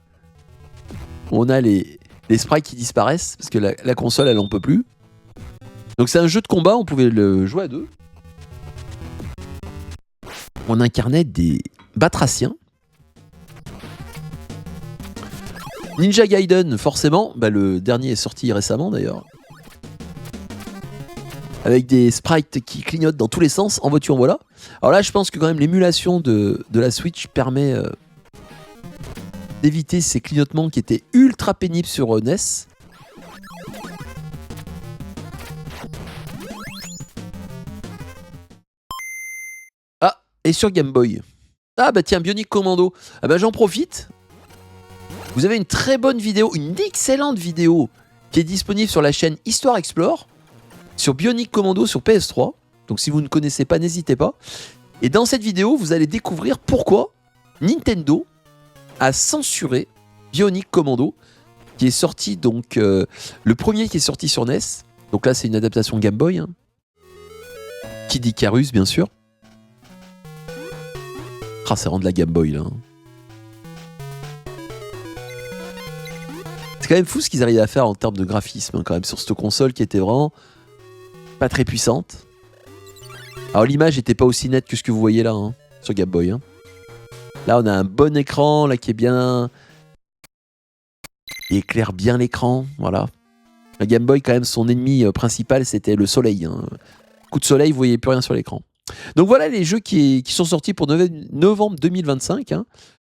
On a les sprites qui disparaissent parce que la console elle en peut plus. Donc c'est un jeu de combat, on pouvait le jouer à deux. On incarnait des batraciens. Ninja Gaiden, forcément, bah le dernier est sorti récemment d'ailleurs. Avec des sprites qui clignotent dans tous les sens, en voiture, voilà. Alors là, je pense que quand même l'émulation de la Switch permet d'éviter ces clignotements qui étaient ultra pénibles sur NES. Ah, et sur Game Boy. Ah bah tiens, Bionic Commando. Ah bah j'en profite. Vous avez une très bonne vidéo, une excellente vidéo qui est disponible sur la chaîne Histoire Explore, sur Bionic Commando sur PS3. Donc si vous ne connaissez pas, n'hésitez pas. Et dans cette vidéo, vous allez découvrir pourquoi Nintendo a censuré Bionic Commando, qui est sorti donc le premier qui est sorti sur NES. Donc là, c'est une adaptation Game Boy. Hein. Kid Icarus, bien sûr. Ah, c'est vraiment de la Game Boy là. Hein. C'est quand même fou ce qu'ils arrivaient à faire en termes de graphisme, hein, quand même, sur cette console qui était vraiment pas très puissante. Alors l'image n'était pas aussi nette que ce que vous voyez là, hein, sur Game Boy. Hein. Là, on a un bon écran, là, qui est bien... Il éclaire bien l'écran, voilà. La Game Boy, quand même, son ennemi principal, c'était le soleil. Hein. Coup de soleil, vous voyez plus rien sur l'écran. Donc voilà les jeux qui sont sortis pour novembre 2025. Hein.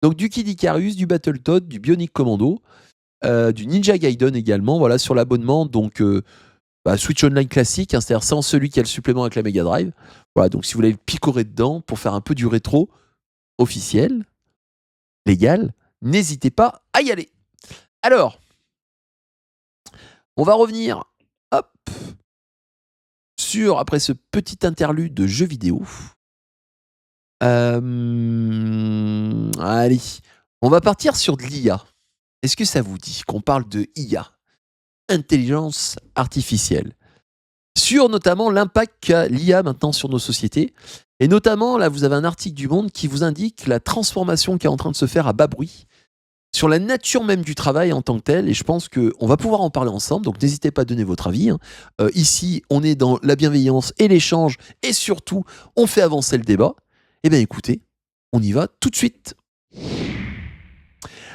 Donc du Kid Icarus, du Battletoad, du Bionic Commando, du Ninja Gaiden également, voilà, sur l'abonnement. Donc Switch Online classique, hein, c'est-à-dire sans celui qui a le supplément avec la Mega Drive. Voilà, donc si vous voulez picorer dedans pour faire un peu du rétro officiel, légal, n'hésitez pas à y aller. Alors, on va revenir, hop, après ce petit interlude de jeux vidéo. Allez, on va partir sur de l'IA. Est-ce que ça vous dit qu'on parle de IA, intelligence artificielle, sur notamment l'impact qu'a l'IA maintenant sur nos sociétés? Et notamment, là, vous avez un article du Monde qui vous indique la transformation qui est en train de se faire à bas bruit sur la nature même du travail en tant que tel, et je pense qu'on va pouvoir en parler ensemble, donc n'hésitez pas à donner votre avis. Ici, on est dans la bienveillance et l'échange, et surtout, on fait avancer le débat. Eh bien écoutez, on y va tout de suite.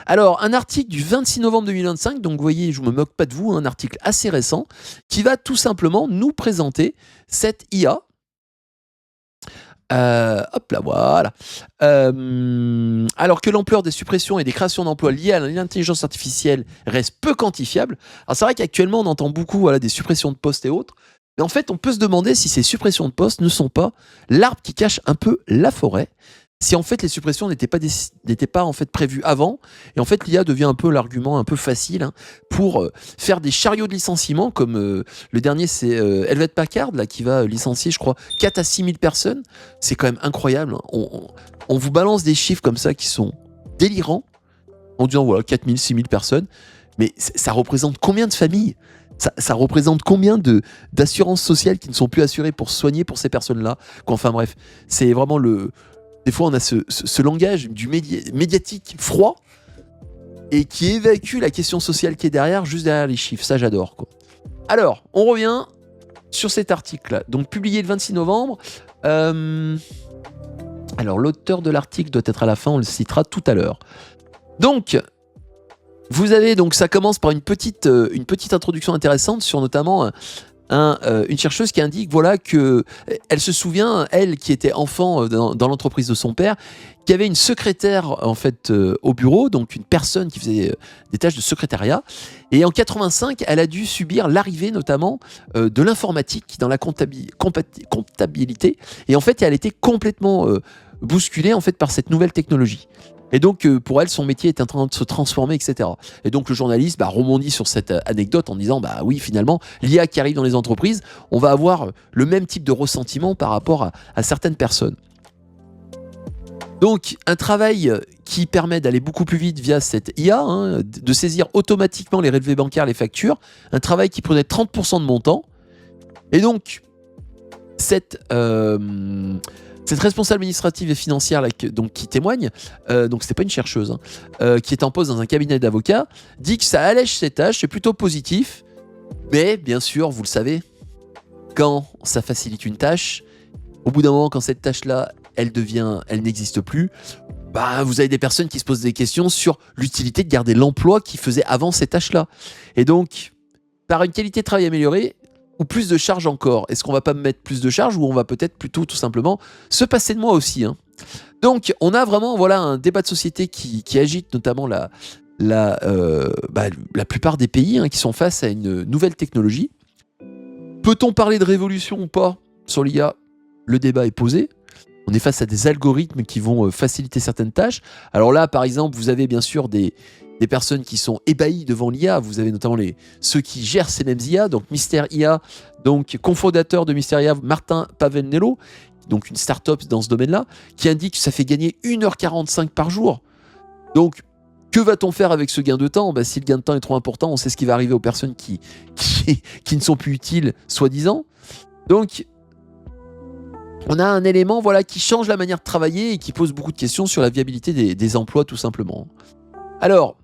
Alors, un article du 26 novembre 2025, donc vous voyez, je ne me moque pas de vous, un article assez récent, qui va tout simplement nous présenter cette IA. Hop là, voilà. Alors que l'ampleur des suppressions et des créations d'emplois liées à l'intelligence artificielle reste peu quantifiable. Alors c'est vrai qu'actuellement on entend beaucoup des suppressions de postes et autres, mais en fait on peut se demander si ces suppressions de postes ne sont pas l'arbre qui cache un peu la forêt. Si en fait les suppressions n'étaient pas en fait prévues avant, et en fait l'IA devient un peu l'argument un peu facile pour faire des chariots de licenciement, comme le dernier c'est Hewlett Packard là, qui va licencier je crois 4 à 6 000 personnes. C'est quand même incroyable. On vous balance des chiffres comme ça qui sont délirants en disant voilà 4 000, 6 000 personnes, mais ça représente combien de familles? Ça représente combien d'assurances sociales qui ne sont plus assurées pour soigner pour ces personnes-là? Enfin bref, c'est vraiment des fois, on a ce langage du médiatique froid et qui évacue la question sociale qui est derrière, juste derrière les chiffres. Ça, j'adore, quoi. Alors, on revient sur cet article-là. Donc, publié le 26 novembre. Alors, l'auteur de l'article doit être à la fin, on le citera tout à l'heure. Donc, vous avez, donc ça commence par une petite introduction intéressante sur notamment une chercheuse qui indique voilà que elle se souvient, elle qui était enfant dans l'entreprise de son père, qui avait une secrétaire en fait au bureau, donc une personne qui faisait des tâches de secrétariat, et en 85 elle a dû subir l'arrivée notamment de l'informatique dans la comptabilité, et en fait elle était complètement bousculée en fait par cette nouvelle technologie. Et donc, pour elle, son métier est en train de se transformer, etc. Et donc, le journaliste rebondit sur cette anecdote en disant, oui, finalement, l'IA qui arrive dans les entreprises, on va avoir le même type de ressentiment par rapport à certaines personnes. Donc, un travail qui permet d'aller beaucoup plus vite via cette IA, de saisir automatiquement les relevés bancaires, les factures, un travail qui prenait 30% de mon temps. Et donc, cette responsable administrative et financière là, qui témoigne, donc c'était pas une chercheuse, qui est en poste dans un cabinet d'avocats, dit que ça allège ses tâches, c'est plutôt positif, mais bien sûr, vous le savez, quand ça facilite une tâche, au bout d'un moment, quand cette tâche-là, elle n'existe plus, vous avez des personnes qui se posent des questions sur l'utilité de garder l'emploi qui faisait avant ces tâches-là. Et donc, par une qualité de travail améliorée, ou plus de charges encore? Est-ce qu'on va pas me mettre plus de charges ou on va peut-être plutôt tout simplement se passer de moi aussi, Donc on a vraiment un débat de société qui agite notamment la plupart des pays qui sont face à une nouvelle technologie. Peut-on parler de révolution ou pas sur l'IA? Le débat est posé. On est face à des algorithmes qui vont faciliter certaines tâches. Alors là, par exemple, vous avez bien sûr des personnes qui sont ébahies devant l'IA. Vous avez notamment ceux qui gèrent ces mêmes IA, donc Mister IA, donc cofondateur de Mister IA, Martin Pavanello, donc une start-up dans ce domaine-là, qui indique que ça fait gagner 1h45 par jour. Donc, que va-t-on faire avec ce gain de temps? Si le gain de temps est trop important, on sait ce qui va arriver aux personnes qui ne sont plus utiles, soi-disant. Donc, on a un élément qui change la manière de travailler et qui pose beaucoup de questions sur la viabilité des emplois, tout simplement. Alors,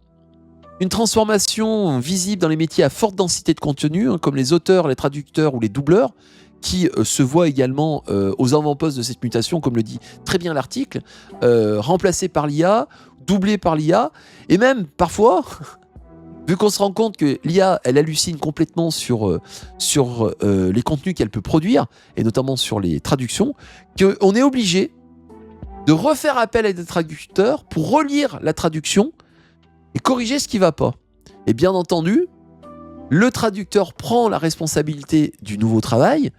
une transformation visible dans les métiers à forte densité de contenu, comme les auteurs, les traducteurs ou les doubleurs, qui se voient également aux avant-postes de cette mutation, comme le dit très bien l'article, remplacés par l'IA, doublés par l'IA, et même parfois, vu qu'on se rend compte que l'IA, elle hallucine complètement sur les contenus qu'elle peut produire, et notamment sur les traductions, qu'on est obligé de refaire appel à des traducteurs pour relire la traduction et corriger ce qui ne va pas. Et bien entendu, le traducteur prend la responsabilité du nouveau travail,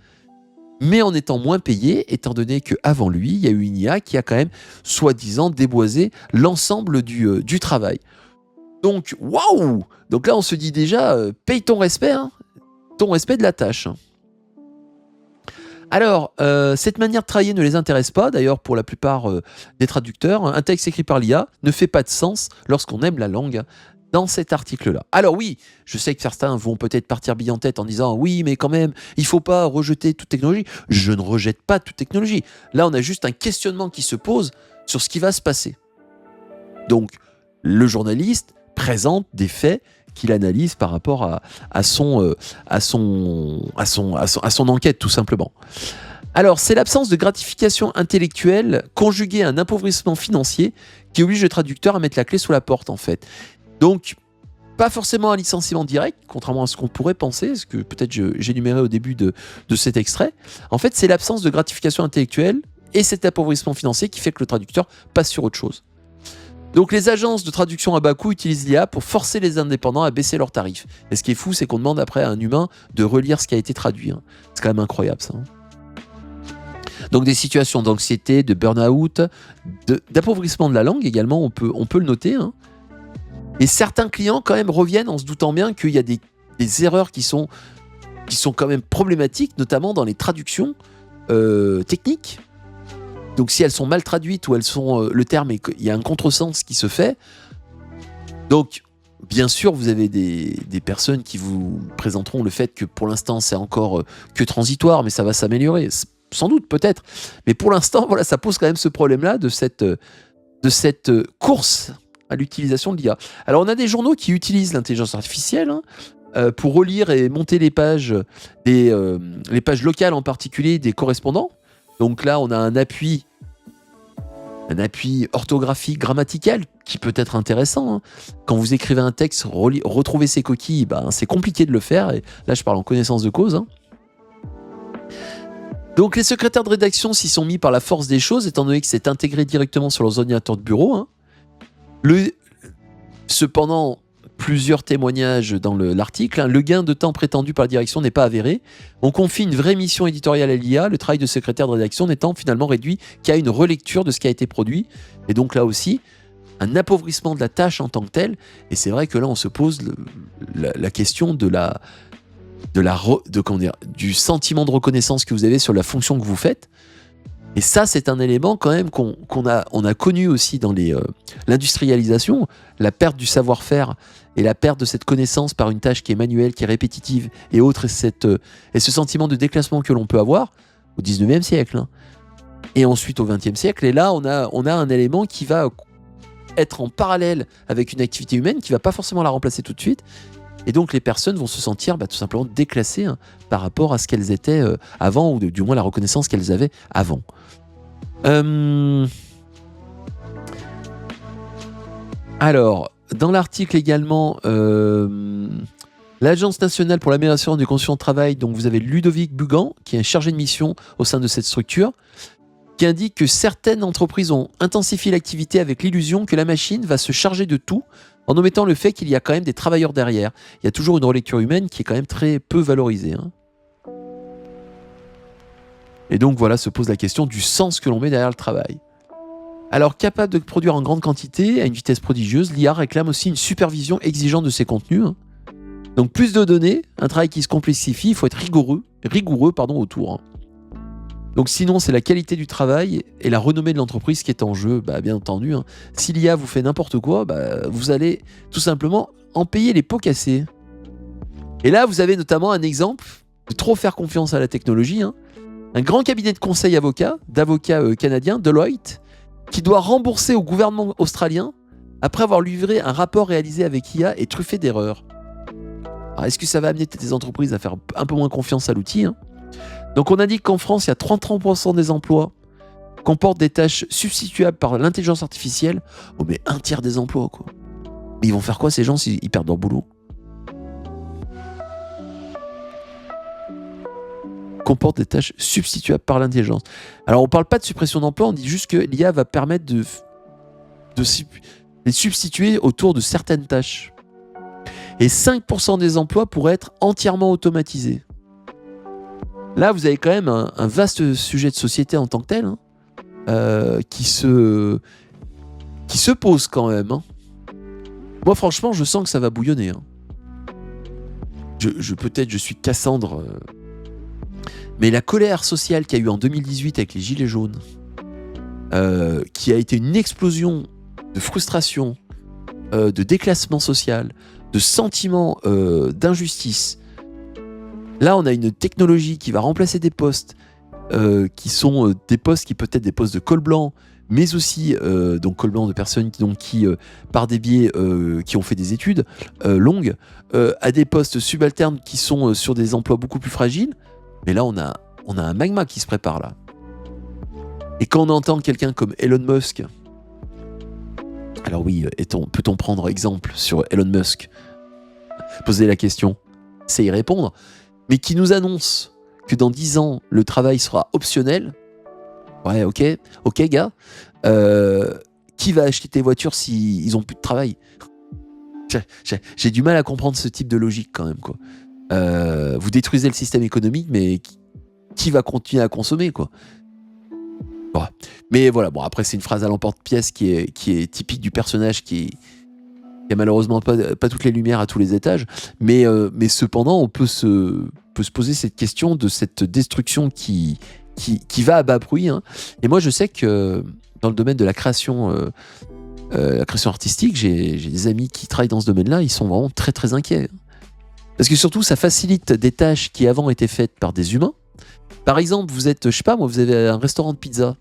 mais en étant moins payé, étant donné qu'avant lui, il y a eu une IA qui a quand même, soi-disant, déboisé l'ensemble du travail. Donc, waouh! Donc là, on se dit déjà, paye ton respect de la tâche. Alors, cette manière de travailler ne les intéresse pas, d'ailleurs pour la plupart des traducteurs. Un texte écrit par l'IA ne fait pas de sens lorsqu'on aime la langue dans cet article-là. Alors oui, je sais que certains vont peut-être partir bille en tête en disant oui, mais quand même, il ne faut pas rejeter toute technologie. Je ne rejette pas toute technologie. Là, on a juste un questionnement qui se pose sur ce qui va se passer. Donc, le journaliste présente des faits qu'il analyse par rapport à son enquête, tout simplement. Alors, c'est l'absence de gratification intellectuelle conjuguée à un appauvrissement financier qui oblige le traducteur à mettre la clé sous la porte, en fait. Donc, pas forcément un licenciement direct, contrairement à ce qu'on pourrait penser, ce que peut-être j'énumérais au début de cet extrait. En fait, c'est l'absence de gratification intellectuelle et cet appauvrissement financier qui fait que le traducteur passe sur autre chose. Donc les agences de traduction à bas coût utilisent l'IA pour forcer les indépendants à baisser leurs tarifs. Et ce qui est fou, c'est qu'on demande après à un humain de relire ce qui a été traduit. C'est quand même incroyable ça. Donc des situations d'anxiété, de burn-out, d'appauvrissement de la langue également, on peut le noter. Et certains clients quand même reviennent en se doutant bien qu'il y a des erreurs qui sont quand même problématiques, notamment dans les traductions techniques. Donc si elles sont mal traduites ou elles sont le terme, il y a un contresens qui se fait. Donc bien sûr, vous avez des personnes qui vous présenteront le fait que pour l'instant c'est encore que transitoire, mais ça va s'améliorer. Sans doute, peut-être. Mais pour l'instant, voilà, ça pose quand même ce problème-là de cette course à l'utilisation de l'IA. Alors on a des journaux qui utilisent l'intelligence artificielle pour relire et monter les pages locales en particulier des correspondants. Donc là, on a un appui orthographique, grammatical, qui peut être intéressant. Quand vous écrivez un texte, retrouver ses coquilles, c'est compliqué de le faire. Et là, je parle en connaissance de cause. Donc les secrétaires de rédaction s'y sont mis par la force des choses, étant donné que c'est intégré directement sur leurs ordinateurs de bureau. Cependant, plusieurs témoignages dans l'article, le gain de temps prétendu par la direction n'est pas avéré. On confie une vraie mission éditoriale à l'IA, le travail de secrétaire de rédaction n'étant finalement réduit qu'à une relecture de ce qui a été produit. Et donc là aussi, un appauvrissement de la tâche en tant que telle. Et c'est vrai que là, on se pose la question du sentiment de reconnaissance que vous avez sur la fonction que vous faites. Et ça, c'est un élément quand même qu'on a connu aussi dans l'industrialisation, la perte du savoir-faire et la perte de cette connaissance par une tâche qui est manuelle, qui est répétitive et autre, et ce sentiment de déclassement que l'on peut avoir au 19e siècle, et ensuite au 20e siècle. Et là, on a un élément qui va être en parallèle avec une activité humaine, qui ne va pas forcément la remplacer tout de suite. Et donc les personnes vont se sentir tout simplement déclassées par rapport à ce qu'elles étaient avant, ou du moins la reconnaissance qu'elles avaient avant. Alors, dans l'article également, l'Agence nationale pour l'amélioration des conditions de travail, donc vous avez Ludovic Bugan, qui est chargé de mission au sein de cette structure, qui indique que certaines entreprises ont intensifié l'activité avec l'illusion que la machine va se charger de tout, en omettant le fait qu'il y a quand même des travailleurs derrière. Il y a toujours une relecture humaine qui est quand même très peu valorisée. Et donc voilà, se pose la question du sens que l'on met derrière le travail. Alors, capable de produire en grande quantité, à une vitesse prodigieuse, l'IA réclame aussi une supervision exigeante de ses contenus. Donc plus de données, un travail qui se complexifie, il faut être rigoureux autour. Donc sinon, c'est la qualité du travail et la renommée de l'entreprise qui est en jeu, bien entendu. Si l'IA vous fait n'importe quoi, vous allez tout simplement en payer les pots cassés. Et là, vous avez notamment un exemple de trop faire confiance à la technologie. Un grand cabinet de conseil d'avocats canadiens, Deloitte, qui doit rembourser au gouvernement australien après avoir livré un rapport réalisé avec IA et truffé d'erreurs. Alors, est-ce que ça va amener des entreprises à faire un peu moins confiance à l'outil ? Donc on indique qu'en France, il y a 33% des emplois comportent des tâches substituables par l'intelligence artificielle. Oh mais un tiers des emplois, quoi. Mais ils vont faire quoi ces gens s'ils perdent leur boulot ? Comportent des tâches substituables par l'intelligence. Alors on parle pas de suppression d'emplois, on dit juste que l'IA va permettre de les substituer autour de certaines tâches. Et 5% des emplois pourraient être entièrement automatisés. Là, vous avez quand même un vaste sujet de société en tant que tel, qui se pose quand même. Moi, franchement, je sens que ça va bouillonner. Peut-être je suis Cassandre Mais la colère sociale qu'il y a eu en 2018 avec les Gilets jaunes, qui a été une explosion de frustration, de déclassement social, de sentiment d'injustice. Là, on a une technologie qui va remplacer des postes qui sont des postes qui peuvent être des postes de col blanc, mais aussi donc col blanc de personnes qui par des biais qui ont fait des études longues, à des postes subalternes qui sont sur des emplois beaucoup plus fragiles. Mais là, on a un magma qui se prépare là. Et quand on entend quelqu'un comme Elon Musk, alors oui, peut-on prendre exemple sur Elon Musk, poser la question, c'est y répondre, mais qui nous annonce que dans 10 ans, le travail sera optionnel. Ouais, ok gars. Qui va acheter tes voitures s'ils ont plus de travail? J'ai du mal à comprendre ce type de logique quand même, quoi. Vous détruisez le système économique, mais qui va continuer à consommer, quoi? Bon. Mais voilà, bon, après c'est une phrase à l'emporte-pièce qui est typique du personnage qui a malheureusement pas toutes les lumières à tous les étages, mais cependant on peut se poser cette question de cette destruction qui va à bas bruit, hein. Et moi je sais que dans le domaine de la création artistique, j'ai des amis qui travaillent dans ce domaine-là, ils sont vraiment très très inquiets. Parce que surtout ça facilite des tâches qui avant étaient faites par des humains. Par exemple, vous êtes, je sais pas moi, vous avez un restaurant de pizza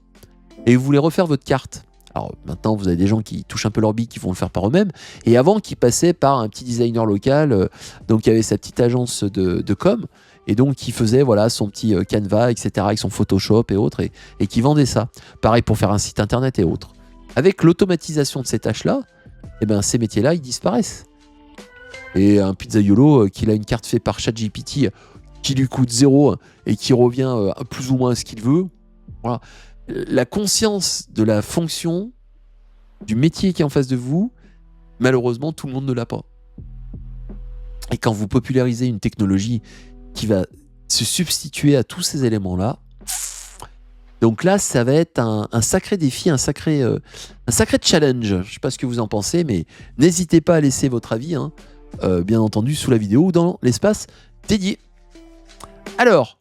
et vous voulez refaire votre carte. Alors maintenant, vous avez des gens qui touchent un peu leur bille, qui vont le faire par eux-mêmes. Et avant, qui passaient par un petit designer local, donc qui avait sa petite agence de com, et donc qui faisait voilà, son petit Canva, etc., avec son Photoshop et autres, et qui vendait ça. Pareil pour faire un site internet et autres. Avec l'automatisation de ces tâches-là, eh ben, ces métiers-là, ils disparaissent. Et un pizzaiolo qui a une carte faite par ChatGPT qui lui coûte 0 et qui revient plus ou moins à ce qu'il veut. Voilà. La conscience de la fonction du métier qui est en face de vous, malheureusement, tout le monde ne l'a pas. Et quand vous popularisez une technologie qui va se substituer à tous ces éléments-là, donc là, ça va être un sacré défi, un sacré challenge. Je ne sais pas ce que vous en pensez, mais n'hésitez pas à laisser votre avis, hein, bien entendu, sous la vidéo ou dans l'espace dédié. Alors,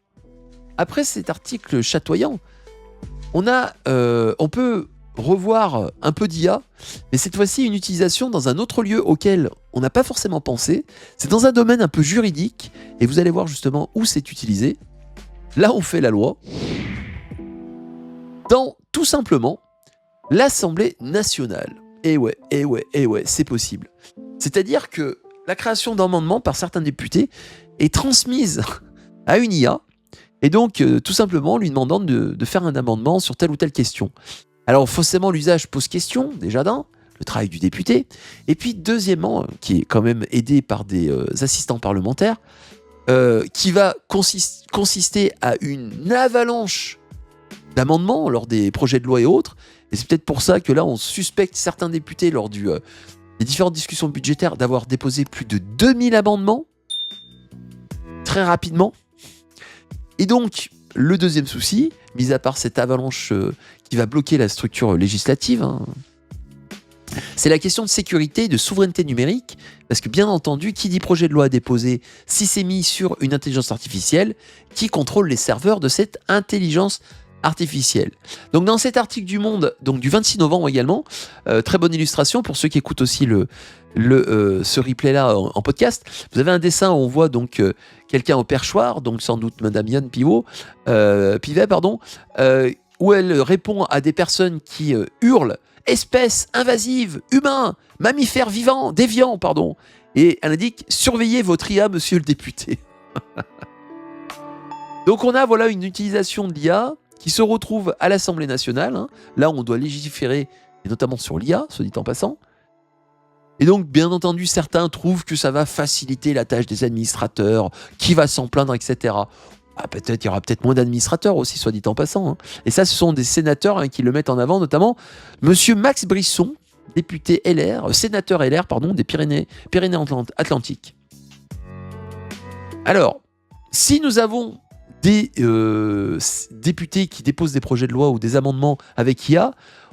après cet article chatoyant, on peut revoir un peu d'IA, mais cette fois-ci une utilisation dans un autre lieu auquel on n'a pas forcément pensé. C'est dans un domaine un peu juridique, et vous allez voir justement où c'est utilisé. Là, on fait la loi dans, tout simplement, l'Assemblée nationale. Et ouais, c'est possible. C'est-à-dire que la création d'amendements par certains députés est transmise à une IA, et donc tout simplement lui demandant de faire un amendement sur telle ou telle question. Alors forcément l'usage pose question, déjà d'un, le travail du député, et puis deuxièmement, qui est quand même aidé par des assistants parlementaires, qui va consister à une avalanche d'amendements lors des projets de loi et autres, et c'est peut-être pour ça que là on suspecte certains députés lors des différentes discussions budgétaires d'avoir déposé plus de 2000 amendements, très rapidement. Et donc, le deuxième souci, mis à part cette avalanche qui va bloquer la structure législative, hein, c'est la question de sécurité et de souveraineté numérique, parce que bien entendu, qui dit projet de loi à déposer, si c'est mis sur une intelligence artificielle, qui contrôle les serveurs de cette intelligence artificielle. Donc dans cet article du Monde, donc du 26 novembre également, très bonne illustration pour ceux qui écoutent aussi ce replay-là en podcast. Vous avez un dessin où on voit donc quelqu'un au perchoir, donc sans doute Madame Yann Pivet, où elle répond à des personnes qui hurlent « espèces invasives, humains, mammifères vivants, déviants », pardon. Et elle indique « surveillez votre IA, monsieur le député ». Donc on a voilà une utilisation de l'IA qui se retrouve à l'Assemblée nationale. Hein. Là, on doit légiférer, et notamment sur l'IA, soit dit en passant. Et donc, bien entendu, certains trouvent que ça va faciliter la tâche des administrateurs, qui va s'en plaindre, etc. Ah, peut-être, il y aura peut-être moins d'administrateurs aussi, soit dit en passant. Hein. Et ça, ce sont des sénateurs qui le mettent en avant, notamment Monsieur Max Brisson, député LR, sénateur LR, pardon, des Pyrénées-Atlantiques. Alors, si nous avons des députés qui déposent des projets de loi ou des amendements avec IA,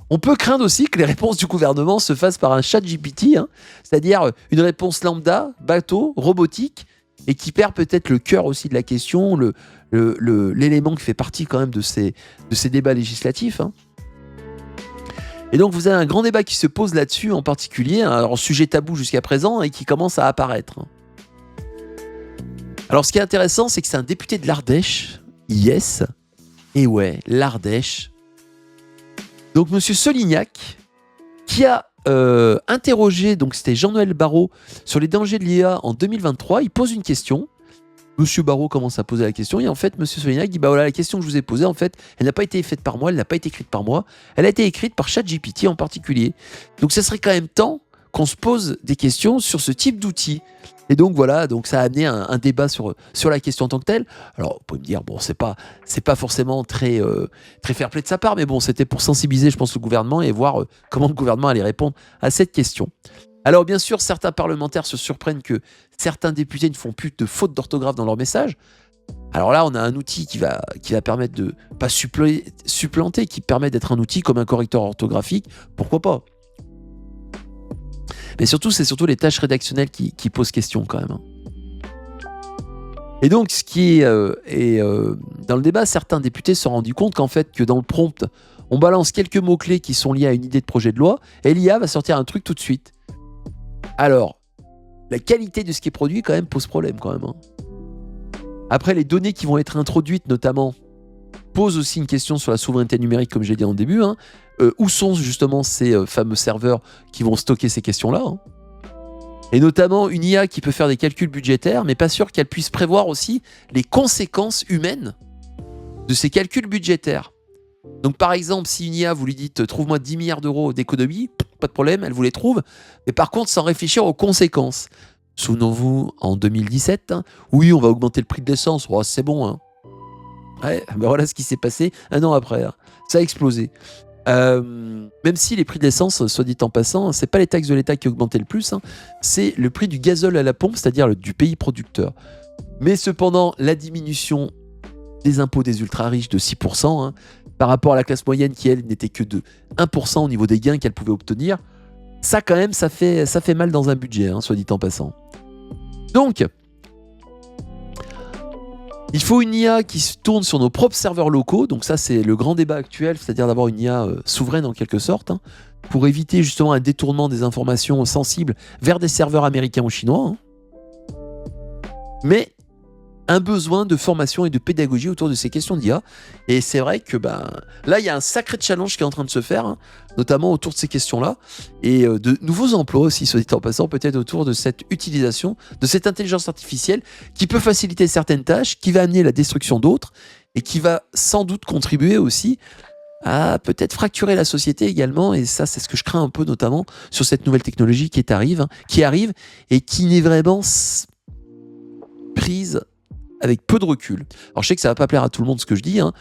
on peut craindre aussi que les réponses du gouvernement se fassent par un chat GPT, hein, c'est-à-dire une réponse lambda, bateau, robotique, et qui perd peut-être le cœur aussi de la question, l'élément qui fait partie quand même de ces débats législatifs. Hein. Et donc vous avez un grand débat qui se pose là-dessus en particulier, un sujet tabou jusqu'à présent et qui commence à apparaître. Alors ce qui est intéressant, c'est que c'est un député de l'Ardèche, yes, et ouais, l'Ardèche. Donc monsieur Solignac, qui a interrogé, donc c'était Jean-Noël Barrot, sur les dangers de l'IA en 2023, il pose une question. Monsieur Barrot commence à poser la question et en fait Monsieur Solignac dit bah voilà, la question que je vous ai posée en fait elle n'a pas été faite par moi, elle n'a pas été écrite par moi, elle a été écrite par ChatGPT en particulier. Donc ça serait quand même temps qu'on se pose des questions sur ce type d'outils. Et donc voilà, donc ça a amené un débat sur la question en tant que telle. Alors vous pouvez me dire bon c'est pas forcément très fair-play de sa part, mais bon c'était pour sensibiliser je pense le gouvernement et voir comment le gouvernement allait répondre à cette question. Alors bien sûr, certains parlementaires se surprennent que certains députés ne font plus de fautes d'orthographe dans leurs messages. Alors là, on a un outil qui va permettre de pas supplanter, qui permet d'être un outil comme un correcteur orthographique. Pourquoi pas? Mais surtout, c'est surtout les tâches rédactionnelles qui posent question quand même. Hein. Et donc, ce qui est dans le débat, certains députés se sont rendus compte qu'en fait, que dans le prompt, on balance quelques mots-clés qui sont liés à une idée de projet de loi, et l'IA va sortir un truc tout de suite. Alors, la qualité de ce qui est produit quand même pose problème quand même. Hein. Après, les données qui vont être introduites notamment posent aussi une question sur la souveraineté numérique comme j'ai dit en début. Hein. Où sont justement ces fameux serveurs qui vont stocker ces questions-là hein. Et notamment une IA qui peut faire des calculs budgétaires, mais pas sûr qu'elle puisse prévoir aussi les conséquences humaines de ces calculs budgétaires. Donc par exemple, si une IA, vous lui dites « trouve-moi 10 milliards d'euros d'économie », pas de problème, elle vous les trouve, mais par contre sans réfléchir aux conséquences. Souvenons-vous, en 2017, hein, oui, on va augmenter le prix de l'essence, oh, c'est bon. Hein. Ouais, ben voilà ce qui s'est passé un an après, hein. Ça a explosé. Même si les prix de l'essence, soit dit en passant, c'est pas les taxes de l'État qui augmentaient le plus, hein, c'est le prix du gazole à la pompe, c'est-à-dire du pays producteur. Mais cependant, la diminution des impôts des ultra-riches de 6%, hein, par rapport à la classe moyenne qui, elle, n'était que de 1% au niveau des gains qu'elle pouvait obtenir, ça, quand même, ça fait mal dans un budget, hein, soit dit en passant. Donc, il faut une IA qui se tourne sur nos propres serveurs locaux, donc ça, c'est le grand débat actuel, c'est-à-dire d'avoir une IA souveraine en quelque sorte, hein, pour éviter justement un détournement des informations sensibles vers des serveurs américains ou chinois. Hein. Mais un besoin de formation et de pédagogie autour de ces questions d'IA. Et c'est vrai que là, il y a un sacré challenge qui est en train de se faire, hein, notamment autour de ces questions-là, et de nouveaux emplois aussi, soit dit en passant, peut-être autour de cette utilisation de cette intelligence artificielle qui peut faciliter certaines tâches, qui va amener la destruction d'autres, et qui va sans doute contribuer aussi à peut-être fracturer la société également. Et ça, c'est ce que je crains un peu, notamment sur cette nouvelle technologie qui arrive et qui n'est vraiment prise avec peu de recul. Alors je sais que ça va pas plaire à tout le monde ce que je dis, hein,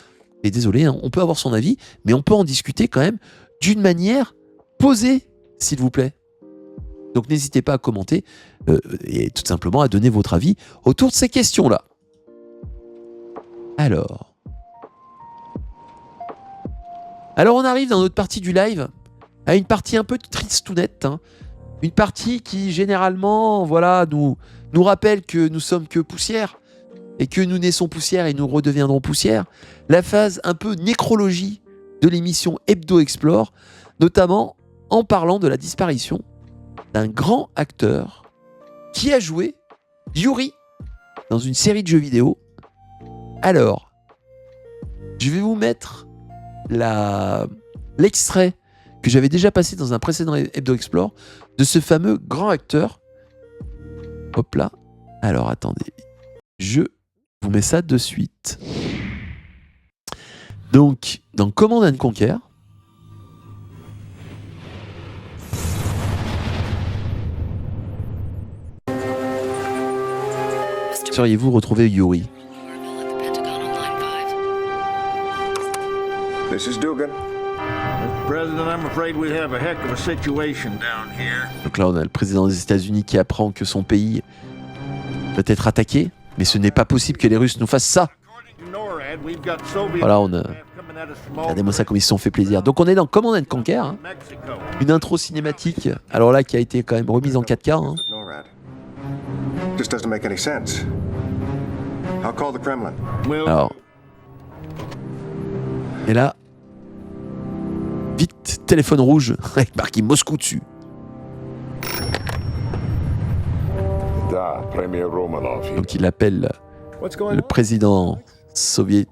et désolé, hein, on peut avoir son avis, mais on peut en discuter quand même d'une manière posée, s'il vous plaît. Donc n'hésitez pas à commenter et tout simplement à donner votre avis autour de ces questions-là. Alors on arrive dans notre partie du live à une partie un peu tristounette, hein, une partie qui généralement voilà, nous rappelle que nous sommes que poussière, et que nous naissons poussière et nous redeviendrons poussière, la phase un peu nécrologie de l'émission Hebdo Explore, notamment en parlant de la disparition d'un grand acteur qui a joué Yuri dans une série de jeux vidéo. Alors, je vais vous mettre l'extrait que j'avais déjà passé dans un précédent Hebdo Explore de ce fameux grand acteur. Hop là. Alors, attendez. Je vous mets ça de suite. Donc, dans Command & Conquer, seriez-vous retrouvé Yuri? This is Dugan. Mr. President, I'm afraid we have a heck of a situation down here. Donc là, on a le président des États-Unis qui apprend que son pays peut être attaqué. Mais ce n'est pas possible que les Russes nous fassent ça. Voilà, regardez-moi ça comme ils se sont fait plaisir. Donc on est dans Command & Conquer, hein. Une intro cinématique, alors là qui a été quand même remise en 4K. Hein. This doesn't make any sense. I'll call the Kremlin. Well, Alors, et là, vite, téléphone rouge avec marqué Moscou dessus. Da, Premier Romanov. Donc il appelle What's going le président soviétique.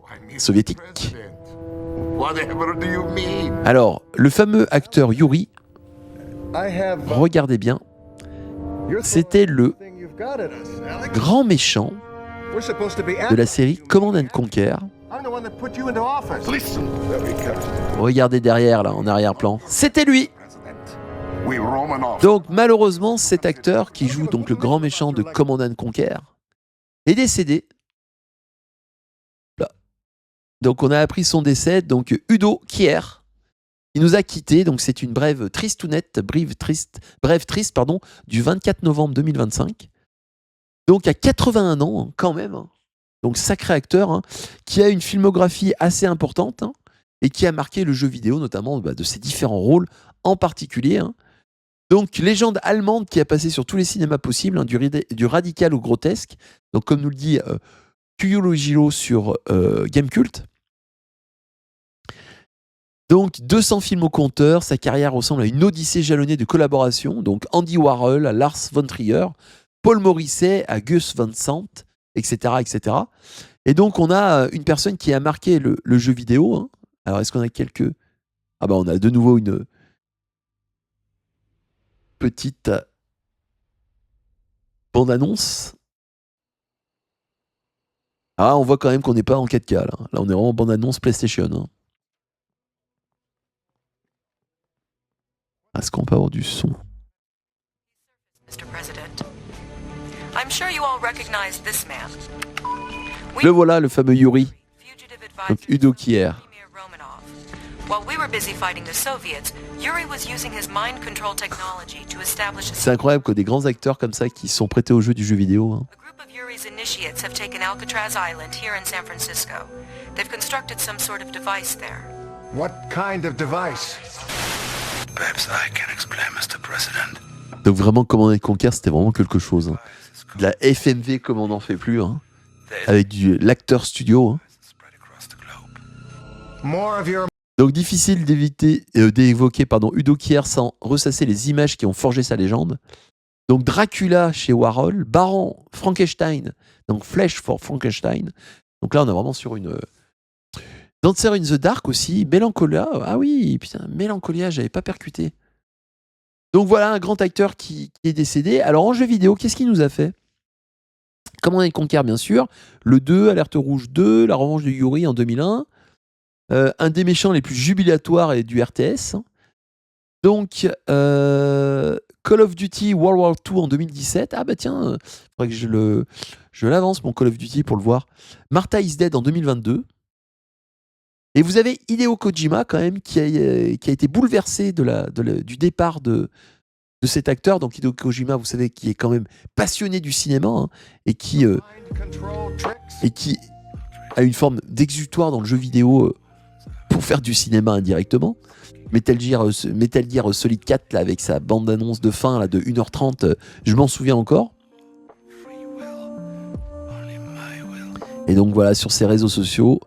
Whatever do you mean? Alors, le fameux acteur Yuri, I have. regardez bien, You're c'était le thing you've got at us, Alex. grand méchant We're supposed to be de la série Command and Conquer. I'm the one that put you into office. Listen, very careful. Regardez derrière, là, en arrière-plan. C'était lui. President. We Romanov. Donc, malheureusement, cet acteur qui joue donc le grand méchant de Command and Conquer est décédé. Là. Donc, on a appris son décès. Donc, Udo Kier, il nous a quittés. Donc, c'est une brève tristounette, brève triste, pardon, du 24 novembre 2025. Donc, à 81 ans, hein, quand même. Hein. Donc, sacré acteur, hein, qui a une filmographie assez importante hein, et qui a marqué le jeu vidéo, notamment de ses différents rôles en particulier. Hein. Donc, légende allemande qui a passé sur tous les cinémas possibles, hein, du radical au grotesque. Donc, comme nous le dit Kyojiro sur Gamecult. Donc, 200 films au compteur. Sa carrière ressemble à une odyssée jalonnée de collaborations. Donc, Andy Warhol à Lars von Trier, Paul Morisset à Gus Van Sant, etc., etc. Et donc, on a une personne qui a marqué le jeu vidéo. Hein. Alors, est-ce qu'on a quelques... Ah bah, on a de nouveau une petite bande-annonce. Ah, on voit quand même qu'on n'est pas en 4K, là. Là, on est vraiment en bande-annonce PlayStation. Hein. Est-ce qu'on peut avoir du son? Mr. President. I'm sure you all recognize this man. Le voilà, le fameux Yuri. Fugitive Donc, advisor Udo Kier. Vladimir Romanov. While we were busy fighting the Soviets, Yuri was using his mind control technology to establish C'est incroyable que des grands acteurs comme ça qui sont prêtés au jeu du jeu vidéo. Hein. A group of Yuri's initiates have taken Alcatraz Island here in San Francisco. They've constructed some sort of device there. What kind of device? Perhaps I can explain, Mr. President. Donc vraiment, Command & Conquer, c'était vraiment quelque chose. Hein. De la FMV comme on n'en fait plus. Hein. Avec l'acteur studio. Hein. Spread across the globe. More of your. Donc difficile d'évoquer Udo Kier sans ressasser les images qui ont forgé sa légende. Donc Dracula chez Warhol, Baron Frankenstein, donc Flesh for Frankenstein. Donc là on est vraiment sur une... Dancer in the Dark aussi, Mélancolia, ah oui, putain, Mélancolia, j'avais pas percuté. Donc voilà un grand acteur qui est décédé. Alors en jeu vidéo, qu'est-ce qu'il nous a fait? Command & Conquer bien sûr, le 2, Alerte Rouge 2, La Revanche de Yuri en 2001, un des méchants les plus jubilatoires et du RTS. Donc, Call of Duty World War II en 2017. Ah bah tiens, faudrait que je l'avance mon Call of Duty pour le voir. Martha is Dead en 2022. Et vous avez Hideo Kojima quand même qui a été bouleversé du départ de cet acteur. Donc Hideo Kojima, vous savez, qui est quand même passionné du cinéma hein, et qui a une forme d'exutoire dans le jeu vidéo pour faire du cinéma indirectement. Metal Gear Solid 4 là, avec sa bande-annonce de fin là, de 1h30, je m'en souviens encore. Et donc voilà, sur ses réseaux sociaux,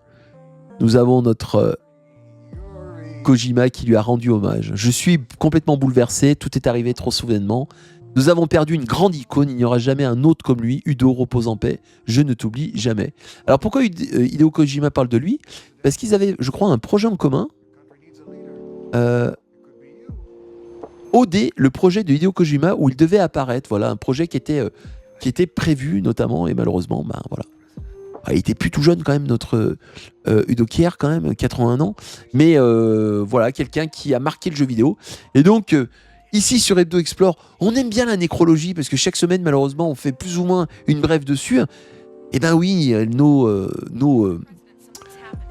nous avons notre Kojima qui lui a rendu hommage. Je suis complètement bouleversé, tout est arrivé trop soudainement. Nous avons perdu une grande icône, il n'y aura jamais un autre comme lui. Udo, repose en paix, je ne t'oublie jamais. Alors pourquoi Hideo Kojima parle de lui? Parce qu'ils avaient, je crois, un projet en commun. OD, le projet de Hideo Kojima où il devait apparaître, voilà, un projet qui était prévu notamment, et malheureusement, ben voilà. Il était plus tout jeune quand même, notre Udo Kier, quand même, 81 ans. Mais voilà, quelqu'un qui a marqué le jeu vidéo. Et donc, ici sur Hebdo Explore, on aime bien la nécrologie parce que chaque semaine, malheureusement, on fait plus ou moins une brève dessus. Et ben oui, nos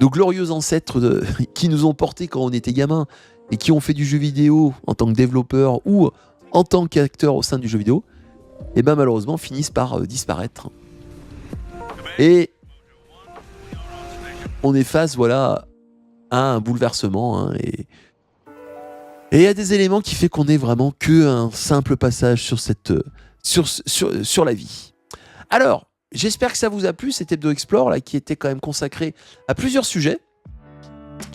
glorieux ancêtres qui nous ont portés quand on était gamin et qui ont fait du jeu vidéo en tant que développeur ou en tant qu'acteur au sein du jeu vidéo, et ben malheureusement finissent par disparaître. Et on est face, voilà, à un bouleversement, hein, et il y a des éléments qui fait qu'on est vraiment que un simple passage sur la vie. Alors, j'espère que ça vous a plu, cet Hebdo Explore là, qui était quand même consacré à plusieurs sujets.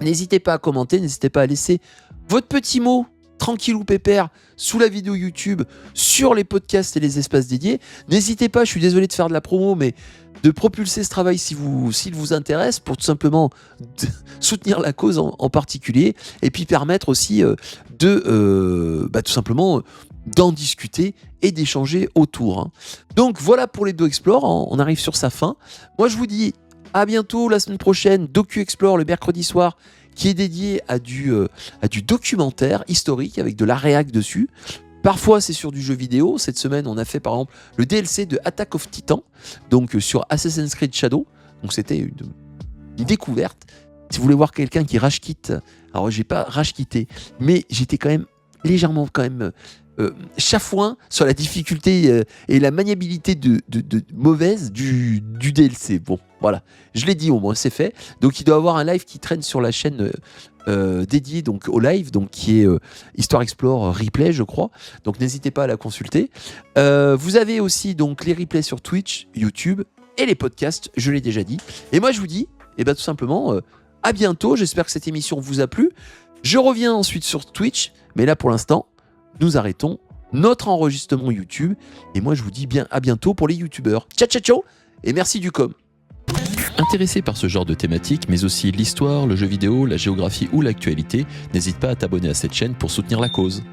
N'hésitez pas à commenter, n'hésitez pas à laisser votre petit mot tranquillou pépère sous la vidéo YouTube, sur les podcasts et les espaces dédiés. N'hésitez pas, je suis désolé de faire de la promo, mais de propulser ce travail s'il vous intéresse, pour tout simplement soutenir la cause en particulier, et puis permettre aussi tout simplement d'en discuter et d'échanger autour. Hein. Donc voilà pour les Hebdo Explore, on arrive sur sa fin. Moi je vous dis à bientôt la semaine prochaine, Docu Explore le mercredi soir, qui est dédié à du documentaire historique avec de la réac dessus. Parfois c'est sur du jeu vidéo. Cette semaine on a fait par exemple le DLC de Attack of Titan, donc sur Assassin's Creed Shadow. Donc c'était une découverte. Si vous voulez voir quelqu'un qui rage quitte, alors j'ai pas rage quitté, mais j'étais quand même légèrement chafouin sur la difficulté et la maniabilité de mauvaise du DLC. Bon, voilà, je l'ai dit au moins, c'est fait. Donc il doit y avoir un live qui traîne sur la chaîne dédiée donc au live, donc qui est Histoire Explore Replay, je crois. Donc n'hésitez pas à la consulter. Vous avez aussi donc les replays sur Twitch, YouTube et les podcasts, je l'ai déjà dit. Et moi je vous dis, tout simplement, à bientôt. J'espère que cette émission vous a plu. Je reviens ensuite sur Twitch, mais là pour l'instant, nous arrêtons notre enregistrement YouTube. Et moi, je vous dis bien à bientôt pour les YouTubeurs. Ciao, ciao, ciao. Et merci du com. Intéressé par ce genre de thématique, mais aussi l'histoire, le jeu vidéo, la géographie ou l'actualité, n'hésite pas à t'abonner à cette chaîne pour soutenir la cause.